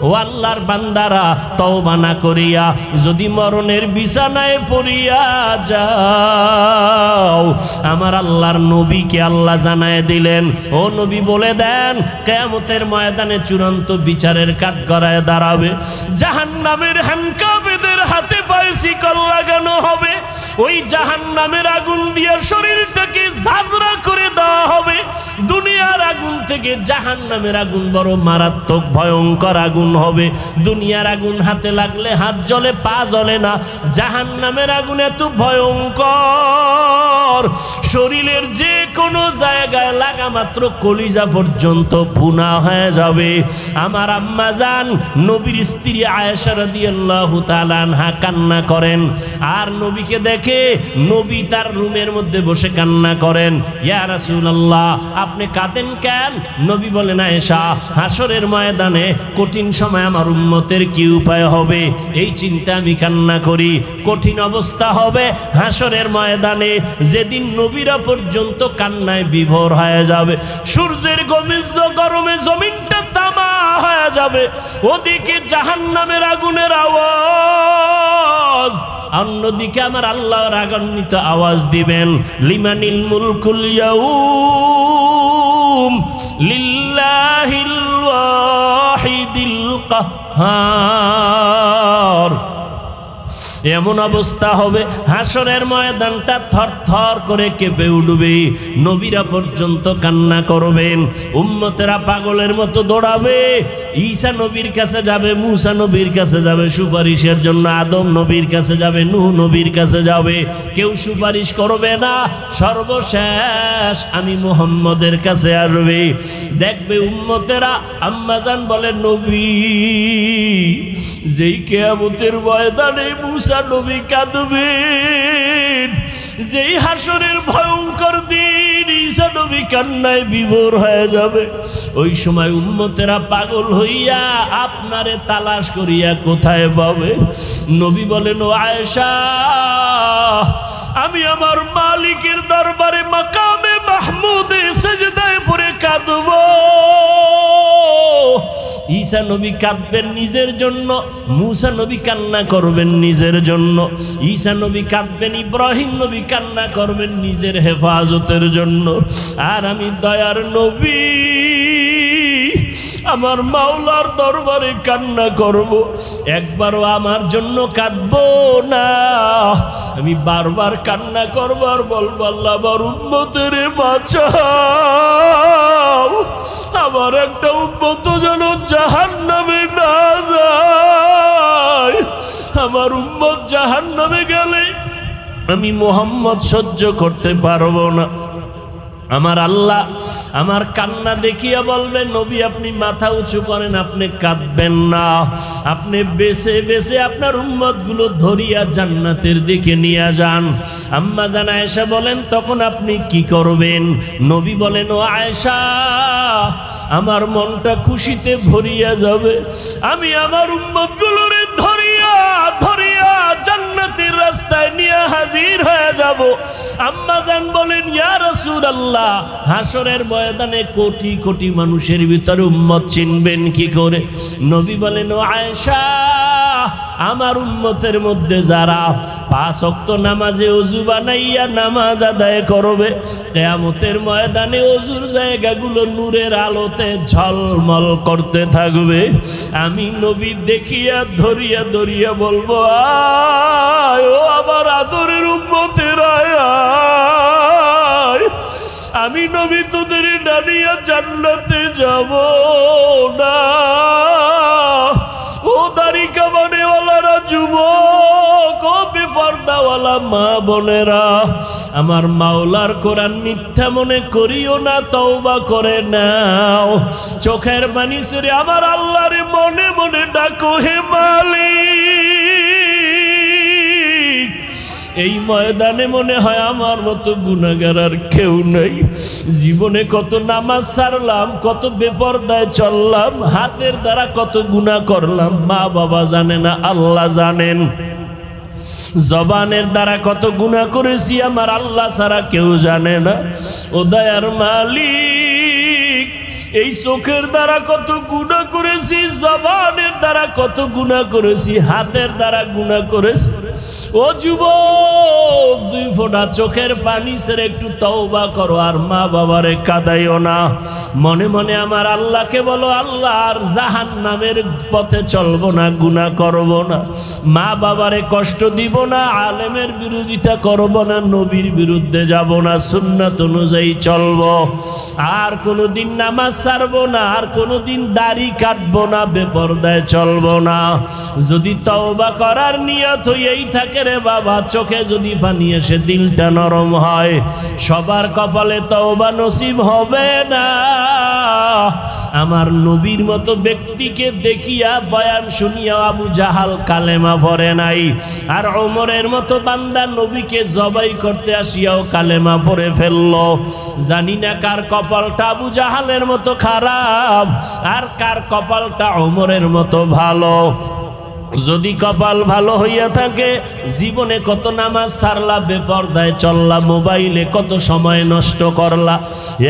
ও আল্লাহর বান্দারা, তওবা না করিয়া যদি মরণের বিছানায় পড়িয়া যাও, আমার আল্লাহর নবীকে আল্লাহ জানায় দিলেন, ও নবী বলে দেন কিয়ামতের ময়দানে চূড়ান্ত বিচারের কাঠগড়ায় দাঁড়াবে, জাহান্নামের হ্যান্ডকাপেদের হাতে পায়ে শিকল লাগানো হবে, ওই জাহান্নামের আগুন দিয়ে শরীরটাকে ঝাঁঝরা করে দেওয়া হবে। দুনিয়ার আগুন থেকে জাহান্নামের আগুন বড় মারাত্মক ভয়ঙ্কর আগুন হবে। দুনিয়ার আগুন হাতে লাগলে হাত জ্বলে, পা জ্বলে না, জাহান্নামের আগুন এত ভয়ঙ্কর, শরীরের যে কোনো জায়গায় লাগা মাত্র কলিজা পর্যন্ত ভুনা হয়ে যাবে। আমার আম্মা জান নবীর স্ত্রী আয়েশা রাদিয়াল্লাহু তাআলা আনহা কান্না করেন, আর নবীকে দেখে নবী তার রুমের মধ্যে বসে কান্না করেন। ইয়া রাসূলুল্লাহ, আপনি কাঁদেন কেন? নবী বলেন, আয়েশা, হাসরের ময়দানে কঠিন সময় আমার উম্মতের কি উপায় হবে এই চিন্তা আমি কান্না করি। কঠিন অবস্থা হবে হাসরের ময়দানে, যেদিন নবীরা পর্যন্ত কান্নায় বিভোর হয়ে যাবে, সূর্যের গরমে জমিনটা তামা হয়ে যাবে, ওদিকে জাহান্নামের আগুনের আওয়াজ, অন্যদিকে আমার আল্লাহ রাগান্বিত আওয়াজ দিবেন, লিমানিল মুলকুল ইয়াউম লিল্লাহিল ওয়াহিদিল কাহ্হার। এমন অবস্থা হবে হাসরের ময়দানটা থরথর করে কেঁপে উঠবে, নবীরা পর্যন্ত কান্না করবেন, উম্মতেরা পাগলের মতো দৌড়াবে, ঈসা নবীর কাছে যাবে, মুসা নবীর কাছে যাবে সুপারিশের জন্য, আদম নবীর কাছে যাবে, নূহ নবীর কাছে যাবে, কেউ সুপারিশ করবে না, সর্বশেষ আমি মুহাম্মদের কাছে আসবে। দেখবে উম্মতেরা, আম্মাজান বলে, নবী যেই কিয়ামতের ময়দানে মুসা নবী কাঁদবেন, যেই হাসরের ভয়ঙ্কর দিন ঈসা নবী কান্নায় বিভোর হয়ে যাবে, ওই সময় উম্মতেরা পাগল হইয়া আপনারে তালাশ করিয়া কোথায় পাবে? নবী বলেন, ও আয়েশা, আমি আমার মালিকের দরবারে মাকামে মাহমুদে সিজদায় পড়ে কাঁদব। ঈসা নবী কাঁদবেন নিজের জন্য, মুসা নবী কান্না করবেন নিজের জন্য, ঈসা নবী কাঁদবেন, ইব্রাহিম নবী কান্না করবেন নিজের হেফাজতের জন্য, আর আমি দয়ার নবী আমার মাওলার দরবারে কান্না করব, একবারও আমার জন্য কাঁদবো না, আমি বারবার কান্না করব আর বলবো, আল্লাহ আমার উম্মতের বাঁচাও, আমার একটা উম্মত যেন জাহান্নামে না যায়, আমার উম্মত জাহান্নামে গেলে আমি মুহাম্মদ সহ্য করতে পারবো না। আমার আল্লাহ আমার কান্না দেখিয়া বলবেন, নবী আপনি মাথা উঁচু করেন, আপনি কাঁদবেন না, আপনি বেছে বেছে আপনার উম্মতগুলো ধরিয়া জান্নাতের দিকে নিয়ে যান। আম্মা জান আয়েশা বলেন, তখন আপনি কি করবেন? নবী বলেন, ও আয়েশা, আমার মনটা খুশিতে ভরিয়া যাবে, আমি আমার উম্মতগুলোরে ধরিয়া ধরিয়া জান্নাতের রাস্তায় নিয়ে হাজির হয়ে যাব। আম্মা জান বলেন, ইয়া রাসূলুল্লাহ, হাসরের ময়দানে কোটি কোটি মানুষের ভিতরে উম্মত চিনবেন কি করে? নবী বলেন, ও আয়েশা, আমার উম্মতের মধ্যে যারা 5 ওয়াক্ত নামাজে ওযু বানাইয়া নামাজ আদায় করবে, কিয়ামতের ময়দানে ওযুর জায়গাগুলো নূরের আলোতে ঝলমল করতে থাকবে, আমি নবী দেখিয়া ধরিয়া ধরিয়া বলবো, আয় ও আমার আদরের উম্মতের আয়, আমি নবী তোদের ডানিয়া জান্নাতে যাব না। ও দাড়ি কামানেওয়ালারা, যুবক, ও বেপরদাওয়ালা মা বোনেরা, আমার মাওলার কোরআন মিথ্যা মনে করিও না, তওবা করে নাও, চোখের পানি ছেড়ে আমার আল্লাহরে মনে মনে ডাকো, হে মালিক, এই ময়দানে মনে হয় আমার মতো গুনাহগার আর কেউ নাই, জীবনে কত নামাজ ছাড়লাম, কত বেপরদায় চললাম, হাতের দ্বারা কত গুনাহ করলাম, মা বাবা জানে না, আল্লাহ জানেন, জবানের দ্বারা কত গুনাহ করেছি আমার আল্লাহ ছাড়া কেউ জানে না। ও দয়ার মালিক, এই চোখের দ্বারা কত গুনাহ করেছি, জবানের কত গুনাহ করেছি, হাতের দ্বারা গুনাহ করেছি। ও যুবক, 2 ফোঁটা চোখের পানি ছেড়ে একটু তওবা করো, আর মা বাবারে কাঁদাইও না। মনে মনে আমার আল্লাহকে বলো, আল্লাহ আর জাহান্নামের পথে চলবো না, গুনাহ করব না, মা বাবারে কষ্ট দিব না, আলেমের বিরোধিতা করব না, নবীর বিরুদ্ধে যাব না, সুন্নাত অনুযায়ী চলবো, আর কোনোদিন নামাজ ছাড়বো না, আর কোনোদিন দাড়ি কাটবো না, বেপরদায় চলবো না। যদি তওবা করার নিয়ত হয়েই থাকে রে বাবা, চোখে যদি পানি এসে দিলটা নরম হয়, সবার কপালে তওবা নসিব হবে না। আমার নবীর মতো ব্যক্তিকে দেখিয়া বয়ান শুনিয়া আবু জাহাল কালেমা পড়ে নাই, আর ওমরের মতো বান্দা নবীকে জবাই করতে আসিয়াও কালেমা পড়ে ফেললো। জানি না কার কপালটা আবু জাহালের মতো খারাপ, আর কার কপালটা ওমরের মতো ভালো। যদি কপাল ভালো হইয়া থাকে, জীবনে কত নামাজ ছাড়লা, বেপরদায় চললা, মোবাইলে কত সময় নষ্ট করলা।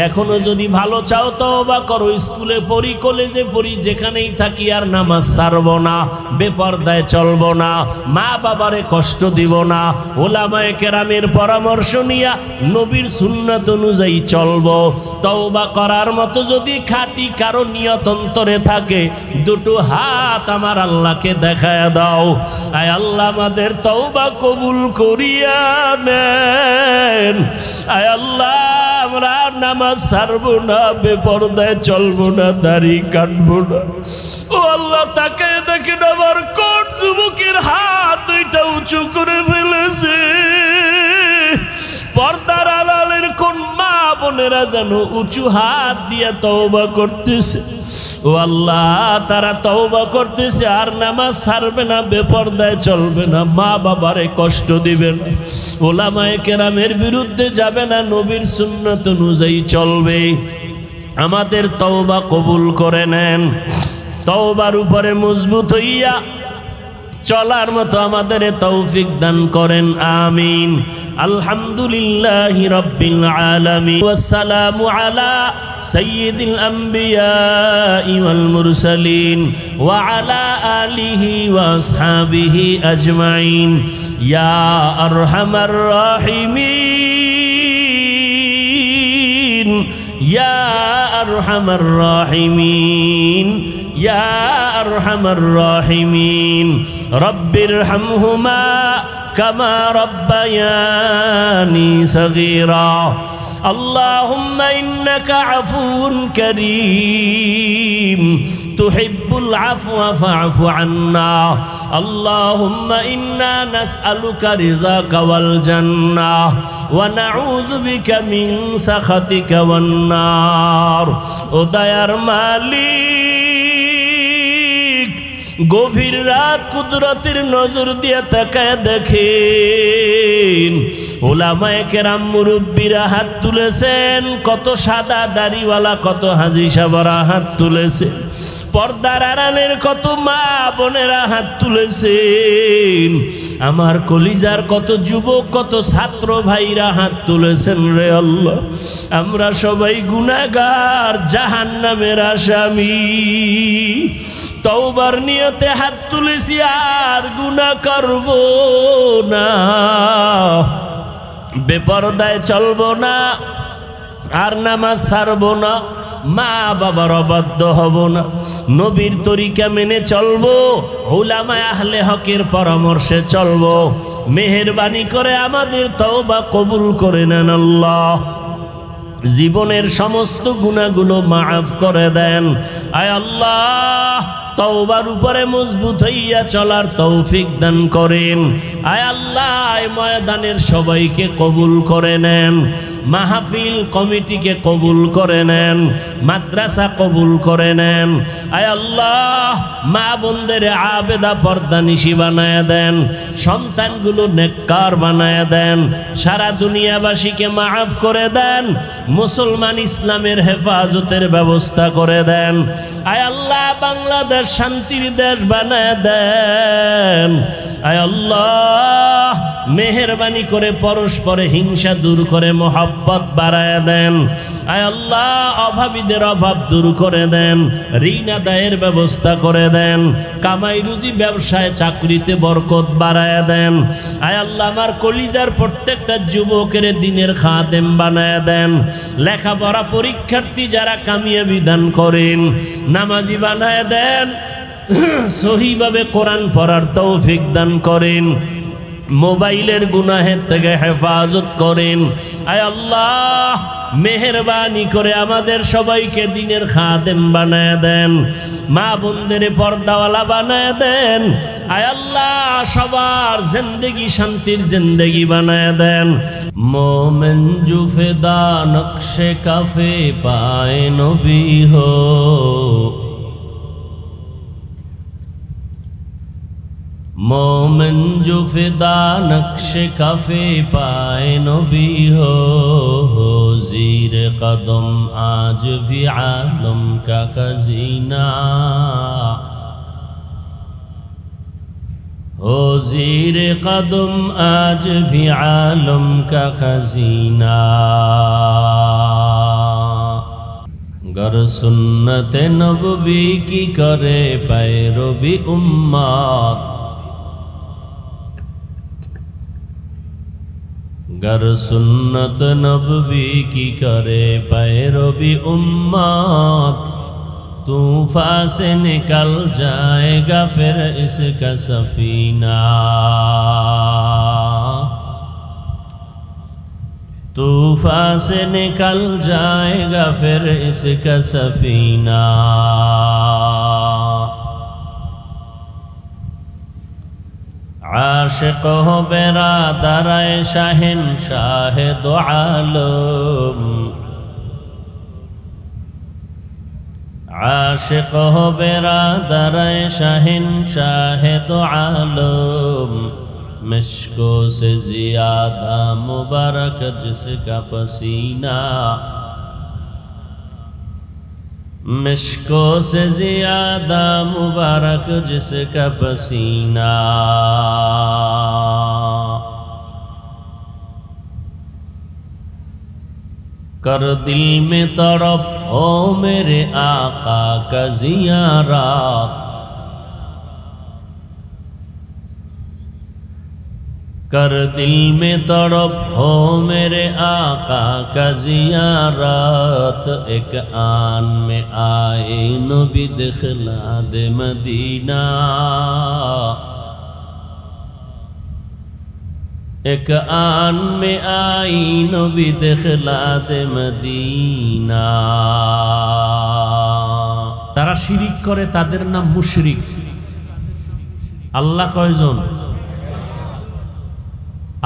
এখনো যদি ভালো চাও তওবা করো, স্কুলে পড়ি, কলেজে পড়ি, যেখানেই থাকি আর নামাজ ছাড়বো না, বেপরদায় চলবো না, মা বাবারে কষ্ট দিব না, ওলামায়ে কেরামের পরামর্শ নিয়া নবীর সুন্নাত অনুযায়ী চলবো। তওবা করার মতো যদি খাঁটি কারো নিয়ত অন্তরে থাকে, 2টো হাত আমার আল্লাহকে দেখা দাও। আয় আল্লাহ, আমাদের তওবা কবুল করিয়া নেন। আয় আল্লাহ, আমরা নামাজ ছাড়বো না, বেপরদায় চলবো না, দাড়ি কাটবো না। ও আল্লাহ, তাকে দেখেন আমার কোন যুবকের হাত 2টা উঁচু করে ফেলেছে। পর্দার আড়ালের কোন মা বোনেরা যেন উঁচু হাত দিয়ে তওবা করতেছে। ও আল্লাহ, তারা তওবা করতেছে আর নামাজ ছাড়বে না, বেপরদায় চলবে না, মা বাবারে কষ্ট দিবে না, ওলামায়ে কেরামের বিরুদ্ধে যাবে না, নবীর সুন্নাত অনুযায়ী চলবে। আমাদের তওবা কবুল করে নেন। তওবার উপরে মজবুত হইয়া চলার মতো আমাদের তৌফিক দান করেন, আমিন। আলহামদুলিল্লাহি রাব্বিল আলামিন, ওয়াসসালামু আলা সাইয়্যিদিল আমবিয়াই ওয়াল মুরসালিন ওয়া আলা আলিহি ওয়া আসহাবিহি আজমাইন। ইয়া আরহামার রাহিমিন, ইয়া আরহামার রাহিমিন, ইয়া আরহামার রাহিমিন। রব্বিরহামহুমা কামা রব্বায়ানি সগীরা। আল্লাহুম্মা ইন্নাকা আফুউন কারীম, তুহিব্বুল আফওয়া ফা'ফু আন্না। আল্লাহুম্মা ইন্না নাসআলুকা রিযাকা ওয়াল জান্নাহ ওয়া নাউযু বিকা মিন সাখাতিকা ওয়ান নার। ও দয়ার মালিক, গভীর রাত কুদরতের নজর দিয়ে তাকায় দেখেন, ওলামায়ে কেরাম মুরব্বীরা হাত তুলেছেন, কত সাদা দাড়িওয়ালা, কত হাজী সাহেবরা হাত তুলেছে, পর্দার আড়ালের কত মা বোনেরা হাত তুলেছেন, আমার কলিজার কত যুবক, কত ছাত্র ভাইরা হাত তুলেছেন। রে আল্লাহ, আমরা সবাই গুনাহগার, জাহান্নামের আসামি। তওবার নিয়তে হাত তুলেছি, আর গুনাহ করব না, বেপরদায় চলবো না, আর নামাজ ছাড়বো না, মা বাবার অবাধ্য হব না, নবীর তরিকা মেনে চলবো, উলামায়ে আহলে হকের পরামর্শে চলবো। মেহেরবানি করে আমাদের তওবা কবুল করে নেন আল্লাহ। জীবনের সমস্ত গুনাহগুলো মাফ করে দেন। আয় আল্লাহ, তওবার উপরে মজবুত হইয়া চলার তৌফিক দান করেন। আয় আল্লাহ, এই ময়দানের সবাইকে কবুল করে নেন, মাহফিল কমিটিকে কবুল করে নেন, মাদ্রাসা কবুল করে নেন। আয় আল্লাহ, মা বোনদের আবেদা পর্দানিশী বানায়া দেন, সন্তানগুলো নেককার বানায়া দেন, সারা দুনিয়াবাসীকে মাফ করে দেন, মুসলমান ইসলামের হেফাজতের ব্যবস্থা করে দেন। আয় আল্লাহ, বাংলাদেশ শান্তির দেশ বানায় দেন। আয় আল্লাহ, মেহেরবানি করে পরস্পরে হিংসা দূর করে মোহাব্বত বাড়ায় দেন। আয় আল্লাহ অভাবীদের অভাব দূর করে দেন, ঋণ আদায়ের ব্যবস্থা করে দেন, কামাই রুজি ব্যবসায় চাকরিতে বরকত বাড়ায় দেন। আয় আল্লাহ আমার কলিজার প্রত্যেকটা যুবকের দিনের খাদেম বানায় দেন, লেখাপড়া পরীক্ষার্থী যারা কামিয়াবি দান করেন, নামাজি বানায় দেন, সহিভাবে কোরআন পড়ার তৌফিক দান করেন, মোবাইলের গুনাহের থেকে হেফাজত করেন। আয় আল্লাহ মেহেরবানি করে আমাদের সবাইকে দিনের খাদেম বানায় দেন, মা বোনদের পর্দাওয়ালা বানায় দেন। আয় আল্লাহ সবার জিন্দেগি শান্তির জিন্দেগি বানায় দেন। মোমেন জুফেদা নকশে কাফে পায়ে নবী হো, मोमिन जो फिदा नक्श कफे पाए नबी हो, ज़ीर कदम आज भी आलम का खजीना हो, ज़ीर कदम आज भी आलम का खजीना। गर सुन्नत नबवी की करे पैरवी उम्मत, गर सुन्नत नबवी की करे पैरवी उम्मत, तूफान से निकल जाएगा फिर इसका सफीना, तूफान से निकल जाएगा फिर इसका सफीना। आशिक हो बेरादर शहंशाह दो आलम, आशिक हो बेरादर शहंशाह दो आलम, मिश्को से ज़्यादा मुबारक जिसका पसीना, मिश्को से ज़्यादा मुबारक जिसका पसीना। कर दिल में तड़प हो मेरे आका का ज़ियारत, कर दिल में तड़प हो मेरे आका का ज़ियारत, एक आन में आए नबी दिखला दे मदीना, एक आन में आई नबी दिखला दे मदीना। তারা শিরিক করে তাদের নাম মুশরিক। আল্লাহ কয়জন?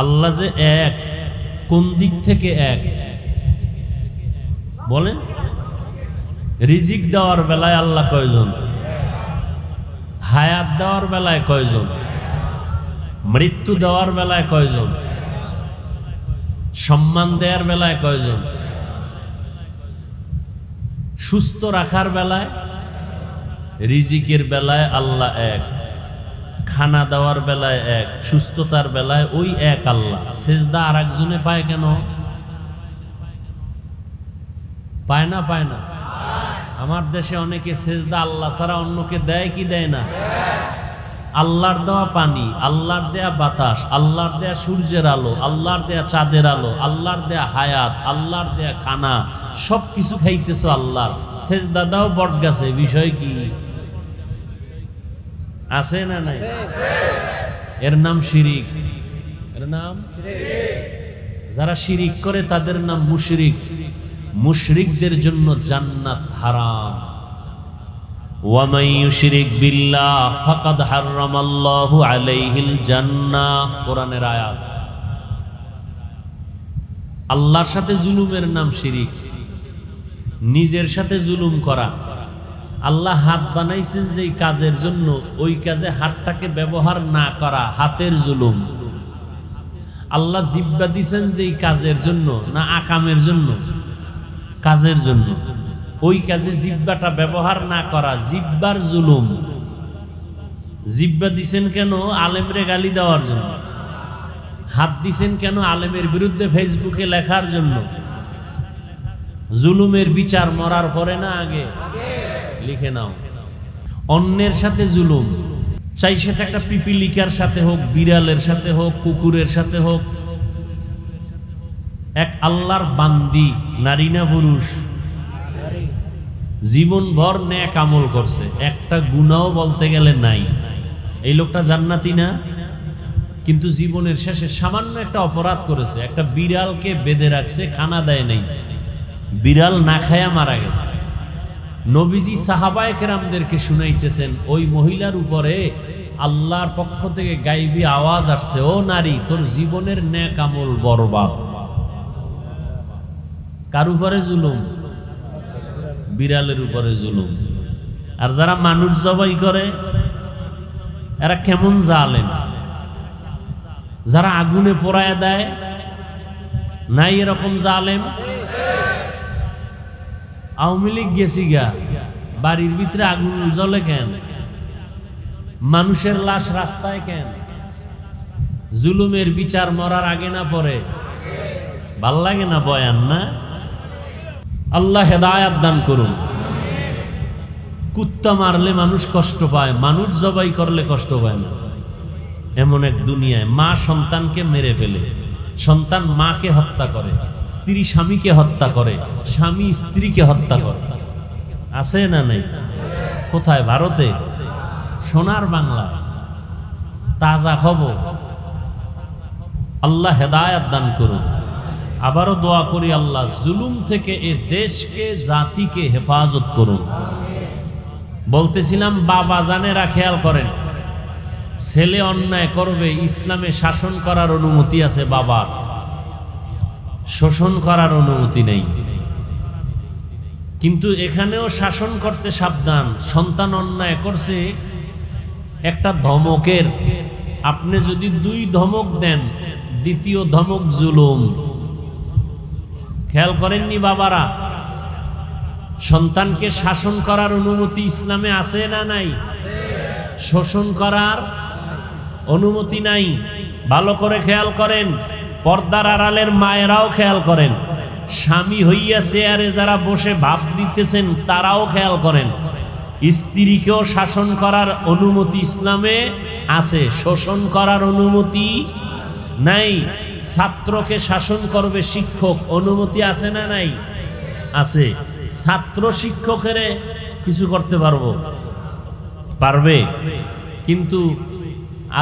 আল্লাহ যে এক, কোন দিক থেকে এক বলেন? রিজিক দেওয়ার বেলায় আল্লাহ কয়জন? হায়াত দেওয়ার বেলায় কয়জন? মৃত্যু দেওয়ার বেলায় কয়জন? সম্মান দেওয়ার বেলায় কয়জন? সুস্থ রাখার বেলায়, রিজিকের বেলায় আল্লাহ এক, খানা দেওয়ার বেলায় এক, সুস্থতার বেলায় ওই এক আল্লাহ। সেজদা আর একজনে পায় কেন? পায় না? পায় না? আমার দেশে অনেকে সেজদা আল্লাহ ছাড়া অন্যকে দেয় কি দেয় না? আল্লাহর দেওয়া পানি, আল্লাহর দেয়া বাতাস, আল্লাহর দেয়া সূর্যের আলো, আল্লাহর দেয়া চাঁদের আলো, আল্লাহর দেয়া হায়াত, আল্লাহর দেয়া খানা, সব কিছু খাইতেছ আল্লাহর। সেজদা দাও বট গাছে, বিষয় কি আছে না নাই? এর নাম শিরিক। এর নাম যারা শিরিক করে তাদের নাম মুশরিক। মুশরিকদের জন্য জান্নাত হারাম। ওয়ামান ইউশরিক বিল্লাহ ফাকাদ হারামাল্লাহু আলাইহিল জান্নাহ, কোরআনের আয়াত। আল্লাহর সাথে জুলুমের নাম শিরিক, নিজের সাথে জুলুম করা। আল্লাহ হাত বানাইছেন যেই কাজের জন্য, ওই কাজে হাতটাকে ব্যবহার না করা হাতের জুলুম। আল্লাহ জিহ্বা দিছেন যেই কাজের জন্য, না আকামের জন্য, কাজের জন্য, ওই কাজে জিহ্বাটা ব্যবহার না করা জিহ্বার জুলুম। জিহ্বা দিছেন কেন? আলেমরে গালি দেওয়ার জন্য। হাত দিছেন কেন? আলেমের বিরুদ্ধে ফেসবুকে লেখার জন্য। জুলুমের বিচার মরার পরে না আগে? লিখে নাও। অন্যের সাথে জুলুম, চাই সেটা একটা পিপিলিকার সাথে হোক, বিড়ালের সাথে হোক, কুকুরের সাথে হোক, এক আল্লাহর বান্দি, নারী না পুরুষ, জীবনভর নেক আমল করছে, একটা গুনাহ বলতে গেলে নাই, এই লোকটা জান্নাতি না? কিন্তু জীবনের শেষে সামান্য একটা অপরাধ করেছে, একটা বিড়ালকে বেঁধে রাখছে, খানা দেয় নাই, বিড়াল না খায়া মারা গেছে। নবীজি সাহাবায়ে কেরামদেরকে শুনাইতেছেন, ওই মহিলার উপরে আল্লাহর পক্ষ থেকে গাইবী আওয়াজ আসছে, ও নারী, তোর জীবনের নেক আমল বরবাদ। কার উপরে জুলুম? বিড়ালের উপরে জুলুম। আর যারা মানুষ জবাই করে এরা কেমন জালেম? যারা আগুনে পোড়ায় দেয়, নাই এরকম জালেম? আওয়ামী লীগ গেছি গা, বাড়ির ভিতরে আগুন জ্বলে কেন? মানুষের লাশ রাস্তায় কেন? জুলুমের বিচার মরার আগে না পরে? ভাল লাগে না বয়ান? না, আল্লাহ হেদায়াত দান করুন। কুত্তা মারলে মানুষ কষ্ট পায়, মানুষ জবাই করলে কষ্ট পায় না। এমন এক দুনিয়ায় মা সন্তানকে মেরে ফেলে, সন্তান মাকে হত্যা করে, স্ত্রী স্বামীকে হত্যা করে, স্বামী স্ত্রীকে হত্যা করে। আছে না নাই? কোথায়? ভারতে, সোনার বাংলা, তাজা খবর। আল্লাহ হেদায়াত দান করুন। আবারও দোয়া করি, আল্লাহ জুলুম থেকে এ দেশকে, জাতিকে হেফাজত করুন। বলতেছিলাম, বাবা জানেরা খেয়াল করেন, ছেলে অন্যায় করবে, ইসলামে শাসন করার অনুমতি আছে, বাবা শোষণ করার অনুমতি নেই। কিন্তু এখানেও শাসন করতে সাবধান। সন্তান অন্যায় করছে, একটা ধমকের, আপনি যদি 2 ধমক দেন, দ্বিতীয় ধমক জুলুম। খেয়াল করেননি বাবারা? সন্তানকে শাসন করার অনুমতি ইসলামে আছে না নাই? শোষণ করার অনুমতি নাই। ভালো করে খেয়াল করেন, পর্দার আড়ালের মায়েরাও খেয়াল করেন, স্বামী হইয়া চেয়ারে যারা বসে ভাব দিতেছেন তারাও খেয়াল করেন, স্ত্রীকেও শাসন করার অনুমতি ইসলামে আছে, শোষণ করার অনুমতি নাই। ছাত্রকে শাসন করবে শিক্ষক, অনুমতি আছে না নাই? আছে। ছাত্র শিক্ষকের কিছু করতে পারবে, কিন্তু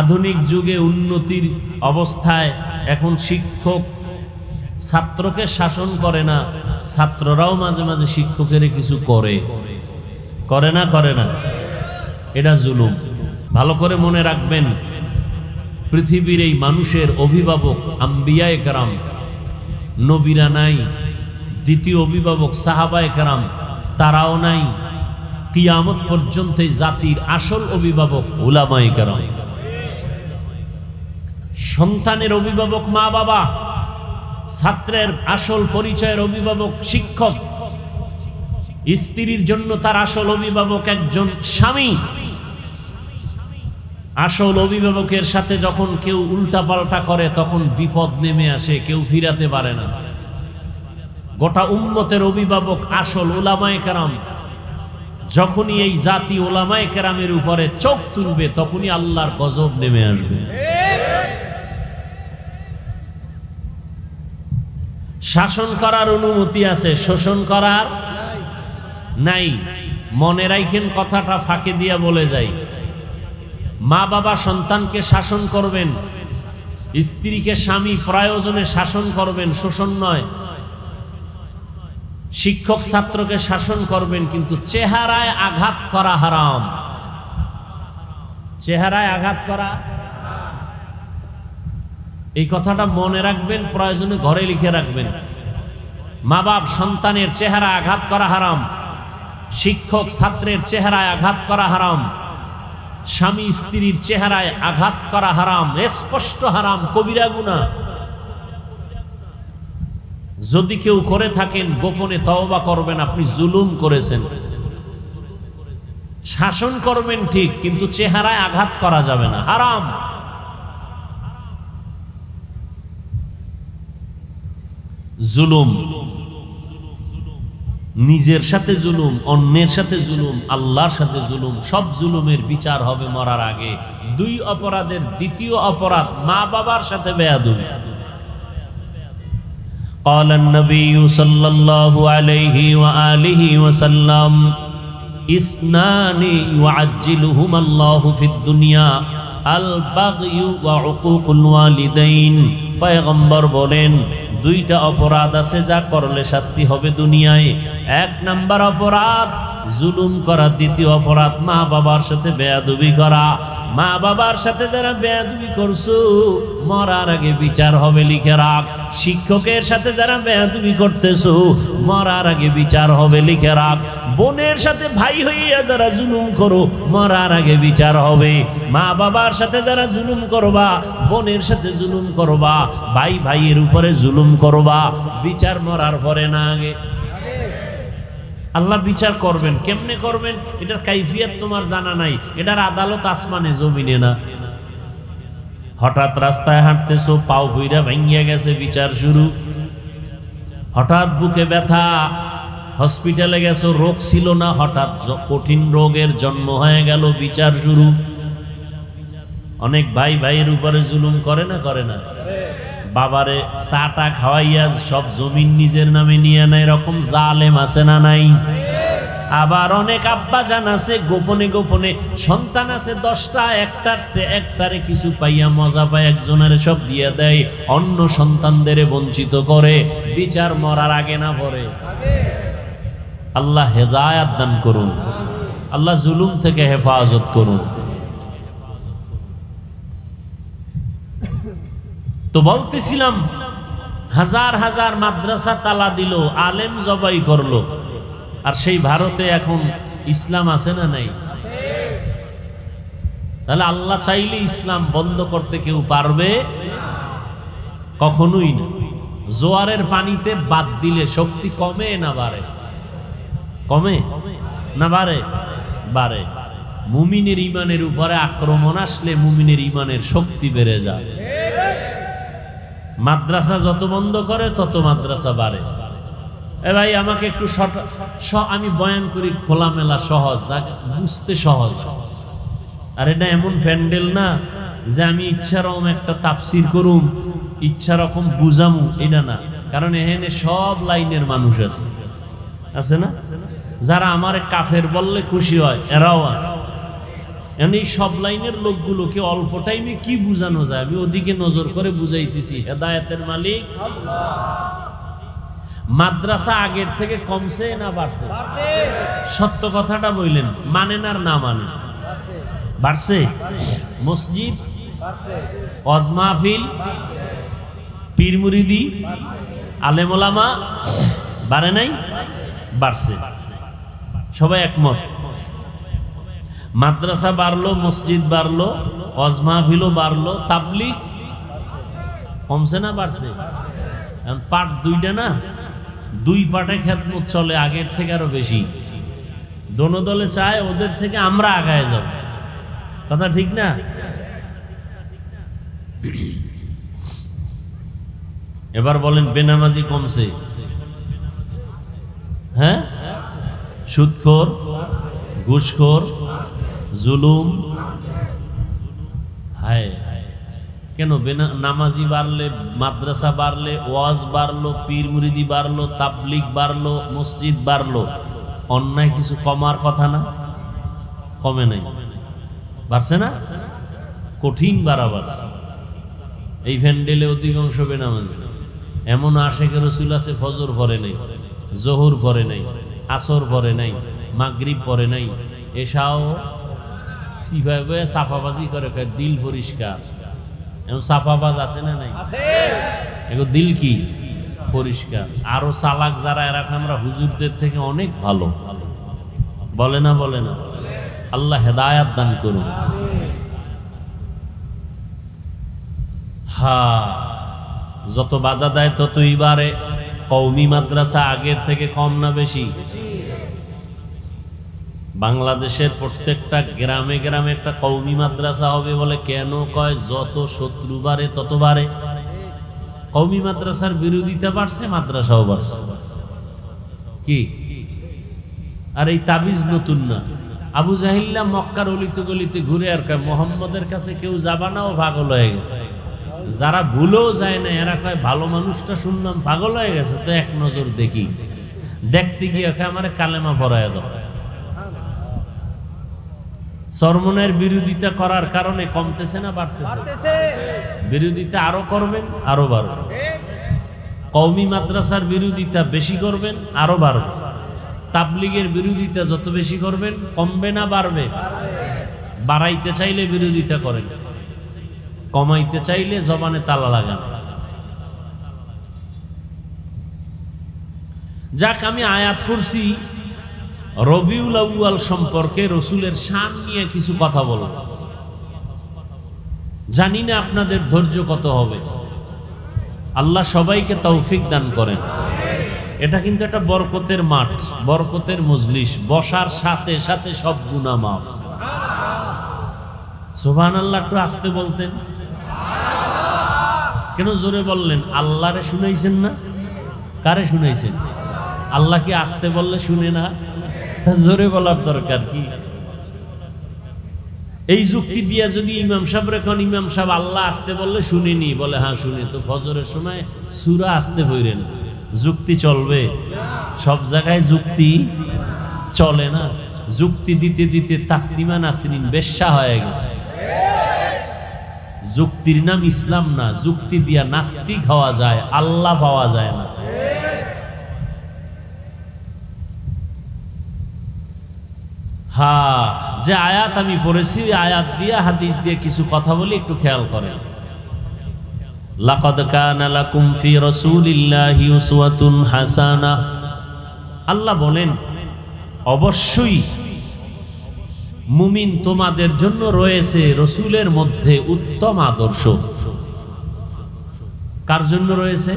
আধুনিক যুগে উন্নতির অবস্থায় এখন শিক্ষক ছাত্রকে শাসন করে না, ছাত্ররাও মাঝে মাঝে শিক্ষকের কিছু করে না? এটা জুলুম। ভালো করে মনে রাখবেন, পৃথিবীর এই মানুষের অভিভাবক আম্বিয়ায়ে কেরাম, নবীরা নাই, দ্বিতীয় অভিভাবক সাহাবায়ে কেরাম তারাও নাই, কিয়ামত পর্যন্ত জাতির আসল অভিভাবক উলামায়ে কেরাম। সন্তানের অভিভাবক মা বাবা, ছাত্রের আসল পরিচয়ের অভিভাবক শিক্ষক, স্ত্রীর জন্য তার আসল অভিভাবক একজন স্বামী। আসল অভিভাবকের সাথে যখন কেউ উল্টাপাল্টা করে তখন বিপদ নেমে আসে, কেউ ফিরাতে পারে না। গোটা উম্মতের অভিভাবক আসল উলামায়ে কেরাম। যখনই এই জাতি উলামায়ে কেরামের উপরে চোখ তুলবে তখনই আল্লাহর গজব নেমে আসবে। শাসন করার অনুমতি আছে, শোষণ করার নাই। মনে রাখেন, কথাটা ফাঁকে দিয়া বলে যাই, মা বাবা সন্তানকে শাসন করবেন, স্ত্রীকে স্বামী প্রয়োজনে শাসন করবেন, শোষণ নয়। শিক্ষক ছাত্রকে শাসন করবেন, কিন্তু চেহারায় আঘাত করা হারাম। চেহারায় আঘাত করা, এই কথাটা মনে রাখবেন, প্রয়োজনে ঘরে লিখে রাখবেন। মা বাপ সন্তানের চেহারা আঘাত করা হারাম, শিক্ষক ছাত্রের চেহারায় আঘাত করা হারাম, স্বামী স্ত্রীর চেহারায় আঘাত করা হারাম, স্পষ্ট হারাম, কবিরা গুনাহ। যদি কেউ করে থাকেন গোপনে তওবা করবেন, আপনি জুলুম করেছেন। শাসন করবেন ঠিক, কিন্তু চেহারায় আঘাত করা যাবে না, হারাম। জুলুম, নিজের সাথে জুলুম, অন্যের সাথে জুলুম, আল্লাহর সাথে জুলুম, সব জুলুমের বিচার হবে মরার আগে। দুই অপরাধের দ্বিতীয় অপরাধ মা বাবার সাথে বেয়াদবি। قال النبي صلى الله عليه وآله وسلم اثنان يعجلهما الله في الدنيا البغي وعقوق الوالدين। পয়গম্বর বলেন দুইটা অপরাধ আছে যা করলে শাস্তি হবে দুনিয়ায়। এক নাম্বার অপরাধ জুলুম করা, দ্বিতীয় অপরাধ মা বাবার সাথে বেয়াদবি করা। মা বাবার সাথে যারা বেয়াদবি করছো মরার আগে বিচার হবে, লিখে রাখ। শিক্ষকের সাথে যারা বেয়াদবি করতেছো মরার আগে বিচার হবে, লিখে রাখ। বোনের সাথে ভাই হইয়া যারা জুলুম করো মরার আগে বিচার হবে। মা বাবার সাথে যারা জুলুম করবা, বোনের সাথে জুলুম করবা, ভাই ভাইয়ের উপরে জুলুম করবা, বিচার মরার পরে না আগে। আল্লাহ বিচার করবেন, কেমনে করবেন এটার কাইফিয়ত তোমার জানা নাই। এটার আদালত আসমানে জমিনে না। হঠাৎ রাস্তায় হাঁটতেছো, পাও ভইরা ভাঙ্গিয়া গেছে, বিচার শুরু। হঠাৎ বুকে ব্যথা, হসপিটালে গেছো, রোগ ছিল না, হঠাৎ কঠিন রোগের জন্ম হয়ে গেল, বিচার শুরু। অনেক ভাই ভাইয়ের উপরে জুলুম করে না, করে না? বাবারে চাটা খাওয়াইয়া সব জমিন নিজের নামে নিয়ে নেয়, এরকম জালেম আছে না নাই? আবার অনেক আব্বা জান আছে গোপনে গোপনে, সন্তান আছে 10টা, একটারে কিছু পাইয়া মজা পায়, একজনের সব দিয়ে দেয়, অন্য সন্তানদের বঞ্চিত করে। বিচার মরার আগে না পরে? আল্লাহ হেদায়াত দান করুন, আল্লাহ জুলুম থেকে হেফাজত করুন। তো বলতেছিলাম হাজার হাজার মাদ্রাসা তালা দিল, আলেম জবাই করলো, আর সেই ভারতে এখন ইসলাম আছে না নাই? তাহলে আল্লাহ চাইলে ইসলাম বন্ধ করতে কেউ পারবে? কখনোই না। জোয়ারের পানিতে বাদ দিলে শক্তি কমে না বাড়ে? কমে না বাড়ে? বাড়ে। মুমিনের ইমানের উপরে আক্রমণ আসলে মুমিনের ইমানের শক্তি বেড়ে যায়। মাদ্রাসা যত বন্ধ করে তত মাদ্রাসা বাড়ে। এ ভাই আমাকে একটু আমি বয়ান করি খোলামেলা, সহজ, বুঝতে সহজ। আর এটা এমন প্যান্ডেল না যে আমি ইচ্ছা রকম একটা তাফসির করুম, ইচ্ছা রকম বুঝামু, এটা না। কারণ এখানে সব লাইনের মানুষ আছে, আছে না? যারা আমারে কাফের বললে খুশি হয় এরাও আছে। এই সব লাইনের লোকগুলোকে অল্প টাইমে কি বুঝানো যায় আমি ওদিকে নজর করে বুঝাইতেছি। হেদায়েতের মালিক আল্লাহ। মাদ্রাসা আগের থেকে কমছে না বাড়ছে? সত্য কথাটা বললেন, মানেন আর না মানেন? বাড়ছে। মসজিদ, ওয়াজ মাহফিল, পীর মুরিদি, আলেম ওলামা বাড়ে নাই? বাড়ছে। সবাই একমত। মাদ্রাসা বাড়লো, মসজিদ বাড়লো, ওয়াজ মাহফিলও বাড়লো, তাবলীগ কমছে না বাড়ছে? পাট দুইটা না, দুই পাটে খেদমত চলে আগের থেকে আরো বেশি। দোনো দলে চায় ওদের থেকে আমরা আগায় যাব, কথা ঠিক না? এবার বলেন বেনামাজি কমছে? হ্যাঁ, সুদখোর, ঘুষখোর, জুলুম, হায় কেন? নামাজি বাড়লে, মাদ্রাসা বাড়লে, ওয়াজ বাড়লো, পীর মুরিদি বাড়লো, তাবলীগ বাড়লো, মসজিদ বাড়লো, অন্যায় কিছু কমার কথা না? কমে নাই, বাড়ছে না? কঠিন বাড়া বাড়ছে। এই প্যান্ডেলে অধিকাংশ বেনামাজি। এমন আশেকের রাসূল আছে ফজর পড়ে নাই, জোহর পড়ে নাই, আসর পড়ে নাই, মাগরিব পড়ে নাই, এশাও সিফায় বয়ে সাফাবাজি করে, দিল পরিষ্কার। এমন সাফাবাজ আছে না নাই? এগুলো দিল কি পরিষ্কার। আরো চালাক যারা, এরা আমরা হুজুরদের থেকে অনেক ভালো, বলে না? বলে না? আল্লাহ হেদায়াত দান করুন। হ্যাঁ, যত বাধা দেয় ততই বাড়ে। কওমি মাদ্রাসা আগের থেকে কম না বেশি? বাংলাদেশের প্রত্যেকটা গ্রামে গ্রামে একটা কওমি মাদ্রাসা হবে বলে কেন কয়? যত শত্রু বাড়ে তত বাড়ে। কওমি মাদ্রাসার বিরোধিতা বাড়ছে, মাদ্রাসাও বাড়ছে। কি আর এই তাবিজ নতুন না। আবু জাহিল্লা মক্কার অলিতে গলিতে ঘুরে আর কয় মোহাম্মদের কাছে কেউ যাবা না, ও পাগল হয়ে গেছে। যারা ভুলেও যায় না এরা কয় ভালো মানুষটা শুনলাম পাগল হয়ে গেছে, তো এক নজর দেখি। দেখতে গিয়ে আমার কালেমা পড়ায় দাও। চরমনের বিরোধিতা করার কারণে কমতেছে না বাড়তেছে? বিরোধিতা আরো করবেন, আরো বাড়বে। কওমি মাদ্রাসার বিরোধিতা বেশি করবেন, আরো বাড়বে। তাবলীগের বিরোধিতা যত বেশি করবেন কমবে না বাড়বে? বাড়াইতে চাইলে বিরোধিতা করেন, কমাইতে চাইলে জবানে তালা লাগান। যাক, আমি আয়াত করছি রবিউল আউয়াল সম্পর্কে, রসুলের শান নিয়ে কিছু কথা বলব। জানি না আপনাদের ধৈর্য কত হবে। আল্লাহ সবাইকে তৌফিক দান করেন। এটা কিন্তু একটা বরকতের মাঠ, বরকতের মজলিস। বসার সাথে সাথে সব গুনাহ মাফ। সুবহানাল্লাহ। একটু আস্তে বলতেন কেন? জোরে বললেন। আল্লাহরে শুনাইছেন না? কারে শুনাইছেন? আল্লাহ কি আস্তে বললে শুনে না? জোরে বলার দরকার কি? এই যুক্তি দিয়া যদি ইমাম সাহেব রেখন, ইমাম সাহেব আল্লাহ আসতে বললে শুনিনি, বলে হ্যাঁ শুনি, তো ফজরের সময় সূরা আসতে বইরেন, যুক্তি চলবে? সব জায়গায় যুক্তি চলে না। যুক্তি দিতে দিতে তাসলিমা নাসরিন বেশ্যা হয়ে গেছে। যুক্তির নাম ইসলাম না। যুক্তি দিয়া নাস্তিক হওয়া যায়, আল্লাহ পাওয়া যায় না। হ্যাঁ, যে আয়াত আমি পড়েছি ওই আয়াত দিয়ে হাদিস দিয়ে কিছু কথা বলি, একটু খেয়াল করেন। লাকাদ কানা লাকুম ফি রাসূলিল্লাহি উসওয়াতুন হাসানাহ। আল্লাহ বলেন অবশ্যই মুমিন তোমাদের জন্য রয়েছে রসুলের মধ্যে উত্তম আদর্শ। কার জন্য রয়েছে?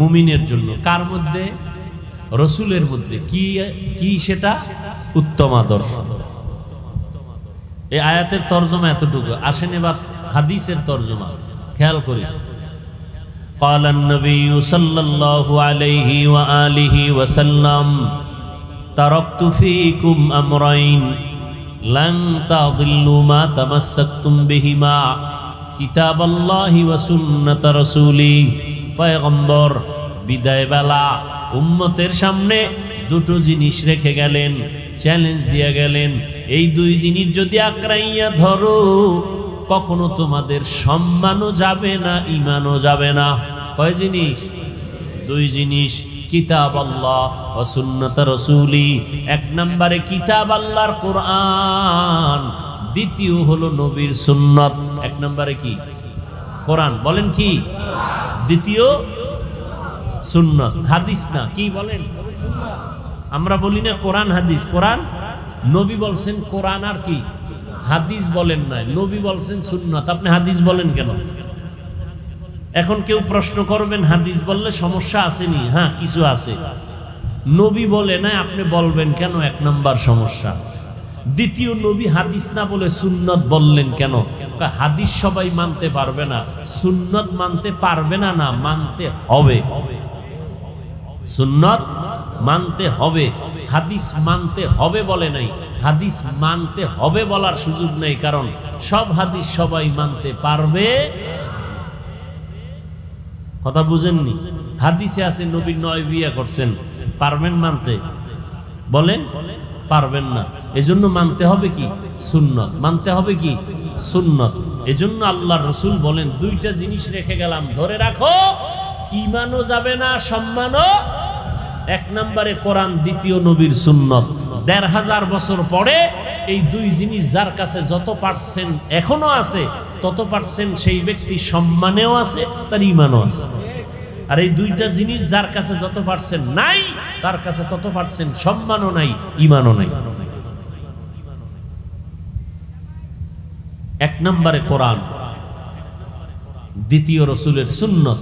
মুমিনের জন্য। কার মধ্যে? রসুলের মধ্যে। কি কি সেটা? উত্তম আদর্শ। এই আয়াতের তরজমা এতটুকু। আসেন এবার হাদিসের তরজমা খেয়াল করি। قال النبي صلى الله عليه وآله وسلم تركت فيكم أمرين لن تضلوا ما تمسكتم بهما كتاب الله وسنة رسولي। পয়গম্বর বিদায় বেলা উম্মতের সামনে দুটো জিনিস রেখে গেলেন, চ্যালেঞ্জ দিয়ে গেলেন। এই দুই জিনিস যদি আঁকড়াইয়া ধরো কখনো তোমাদের সম্মানও যাবে না, ঈমানও যাবে না। কয় জিনিস? দুই জিনিস। কিতাব আল্লাহ ওয়া সুন্নাত রাসূলি। এক নম্বরে কিতাব আল্লাহর কোরআন, দ্বিতীয় হলো নবীর সুন্নাত। এক নম্বরে কি? কোরআন। বলেন কি? দ্বিতীয় সুন্নাত, হাদিস না। কি বলেন? আমরা বলি না কোরআন হাদিস। কোরআন নবী বলছেন, কোরআন আর কি হাদিস বলেন না। নবী বলছেন সুন্নাত, আপনি হাদিস বলেন কেন? এখন কেউ প্রশ্ন করবেন হাদিস বললে সমস্যা আসেনি? হ্যাঁ, কিছু আছে। নবী বলে না, আপনি বলবেন কেন? এক নাম্বার সমস্যা। দ্বিতীয়, নবী হাদিস না বলে সুন্নত বললেন কেন? হাদিস সবাই মানতে পারবে না, সুন্নত মানতে পারবে না। না, মানতে হবে। সুন্নত মানতে হবে, হাদিস মানতে হবে বলে নাই। হাদিস মানতে হবে বলার সুযোগ নেই, কারণ সব হাদিস সবাই মানতে পারবে। কথা বুঝেননি? হাদিসে আছে নবী 9 বিয়ে করছেন, পারবেন মানতে? বলেন পারবেন না। এজন্য মানতে হবে কি? সুন্নত। মানতে হবে কি? সুন্নত। এজন্য আল্লাহর রাসূল বলেন দুইটা জিনিস রেখে গেলাম, ধরে রাখো, ঈমানও যাবে না, সম্মানও। এক নম্বরে কোরআন, দ্বিতীয় নবীর সুন্নত। ১৫০০ বছর পরে এই দুই জিনিস যার কাছে যত পার্সেন্ট এখনো আছে, তত পার্সেন্ট সেই ব্যক্তি সম্মানেও আছে, তার ঈমানও আছে। আর এই দুইটা জিনিস যার কাছে যত পার্সেন্ট নাই, তার কাছে তত পার্সেন্ট সম্মানও নাই, ঈমানও নাই। এক নম্বরে কোরআন, দ্বিতীয় রসুলের সুন্নত।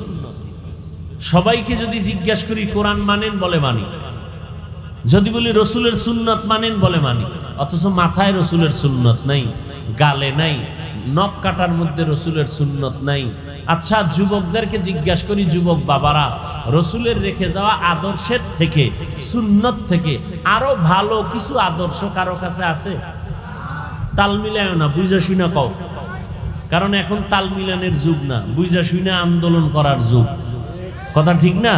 সবাইকে যদি জিজ্ঞাসা করি কোরআন মানেন? বলে মানি। যদি বলি রসুলের সুন্নত মানেন? বলে মানি। অথচ মাথায় রসুলের সুন্নত নাই, গালে নাই, নখ কাটার মধ্যে রসুলের সুন্নত নাই, আচ্ছা, যুবকদেরকে জিজ্ঞাসা করি, যুবক বাবারা, রসুলের রেখে যাওয়া আদর্শের থেকে, সুন্নত থেকে আরো ভালো কিছু আদর্শ কারো কাছে আছে? তাল মিলায় না, বুঝা শুনা কও, কারণ এখন তাল মিলানের যুগ না, বুঝা শুনা আন্দোলন করার যুগ। কথা ঠিক না?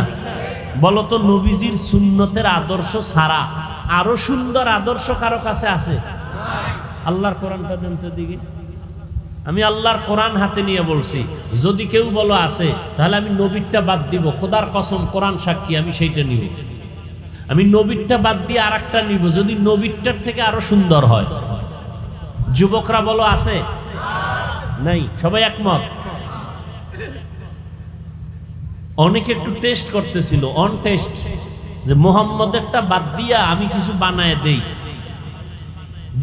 বলো তো, নবীজির সুন্নতের আদর্শ ছাড়া আরো সুন্দর আদর্শ কারো কাছে আছে? আল্লাহর কোরআনটা দেন তো দিকে। আমি আল্লাহর কোরআন হাতে নিয়ে বলছি, যদি কেউ বলো আছে, তাহলে আমি নবীরটা বাদ দিব। খোদার কসম, কোরআন সাক্ষী, আমি সেইটা নিব। আমি নবীরটা বাদ দিয়ে আর একটা নিব, যদি নবীরটার থেকে আরো সুন্দর হয়। যুবকরা বলো আছে? নাই, সবাই একমত? অনেকে একটু টেস্ট করতেছিল, অন টেস্ট, যে মোহাম্মদেরটা বাদ দিয়া আমি কিছু বানায় দেই।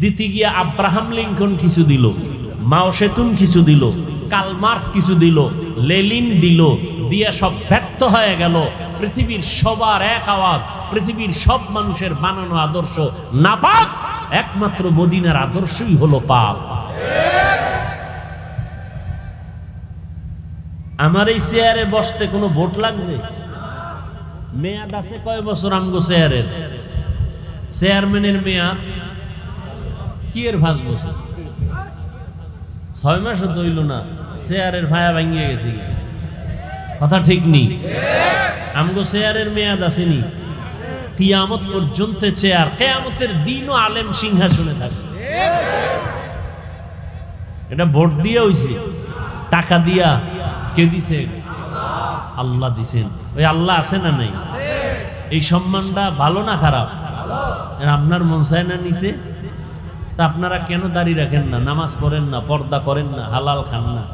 দিতে গিয়া আব্রাহাম লিঙ্কন কিছু দিল, মাও সেতুন কিছু দিল, কার্ল মার্কস কিছু দিল, লেনিন দিল, দিয়া সব ব্যর্থ হয়ে গেল। পৃথিবীর সবার এক আওয়াজ, পৃথিবীর সব মানুষের বানানো আদর্শ নাপাক, একমাত্র মদিনার আদর্শই হলো পাপ। আমার এই চেয়ারে বসতে কোনো ভোট লাগছে? মেয়াদ আছে কয় বছর আমগো চেয়ারের? চেয়ারম্যানের মেয়াদ কি এর 5 বছর? 6 মাসও তো হইল না, চেয়ারের ভায়া ভাঙিয়ে গেছে। কথা ঠিক নি? আমগো চেয়ারের মেয়াদ আসেনি, কিয়ামত পর্যন্ত চেয়ার, কিয়ামতের দিনও আলেম সিংহাসনে থাকে। এটা ভোট দিয়ে হইছে, টাকা দিয়া। কে দিছে? আল্লাহ দিছেন। ওই আল্লাহ আছে না নাই? এই সম্মানটা ভালো না খারাপ? আপনার মন চায় না নিতে? তা আপনারা কেন দাঁড়িয়ে রাখেন না, নামাজ পড়েন না, পর্দা করেন না, হালাল খান না?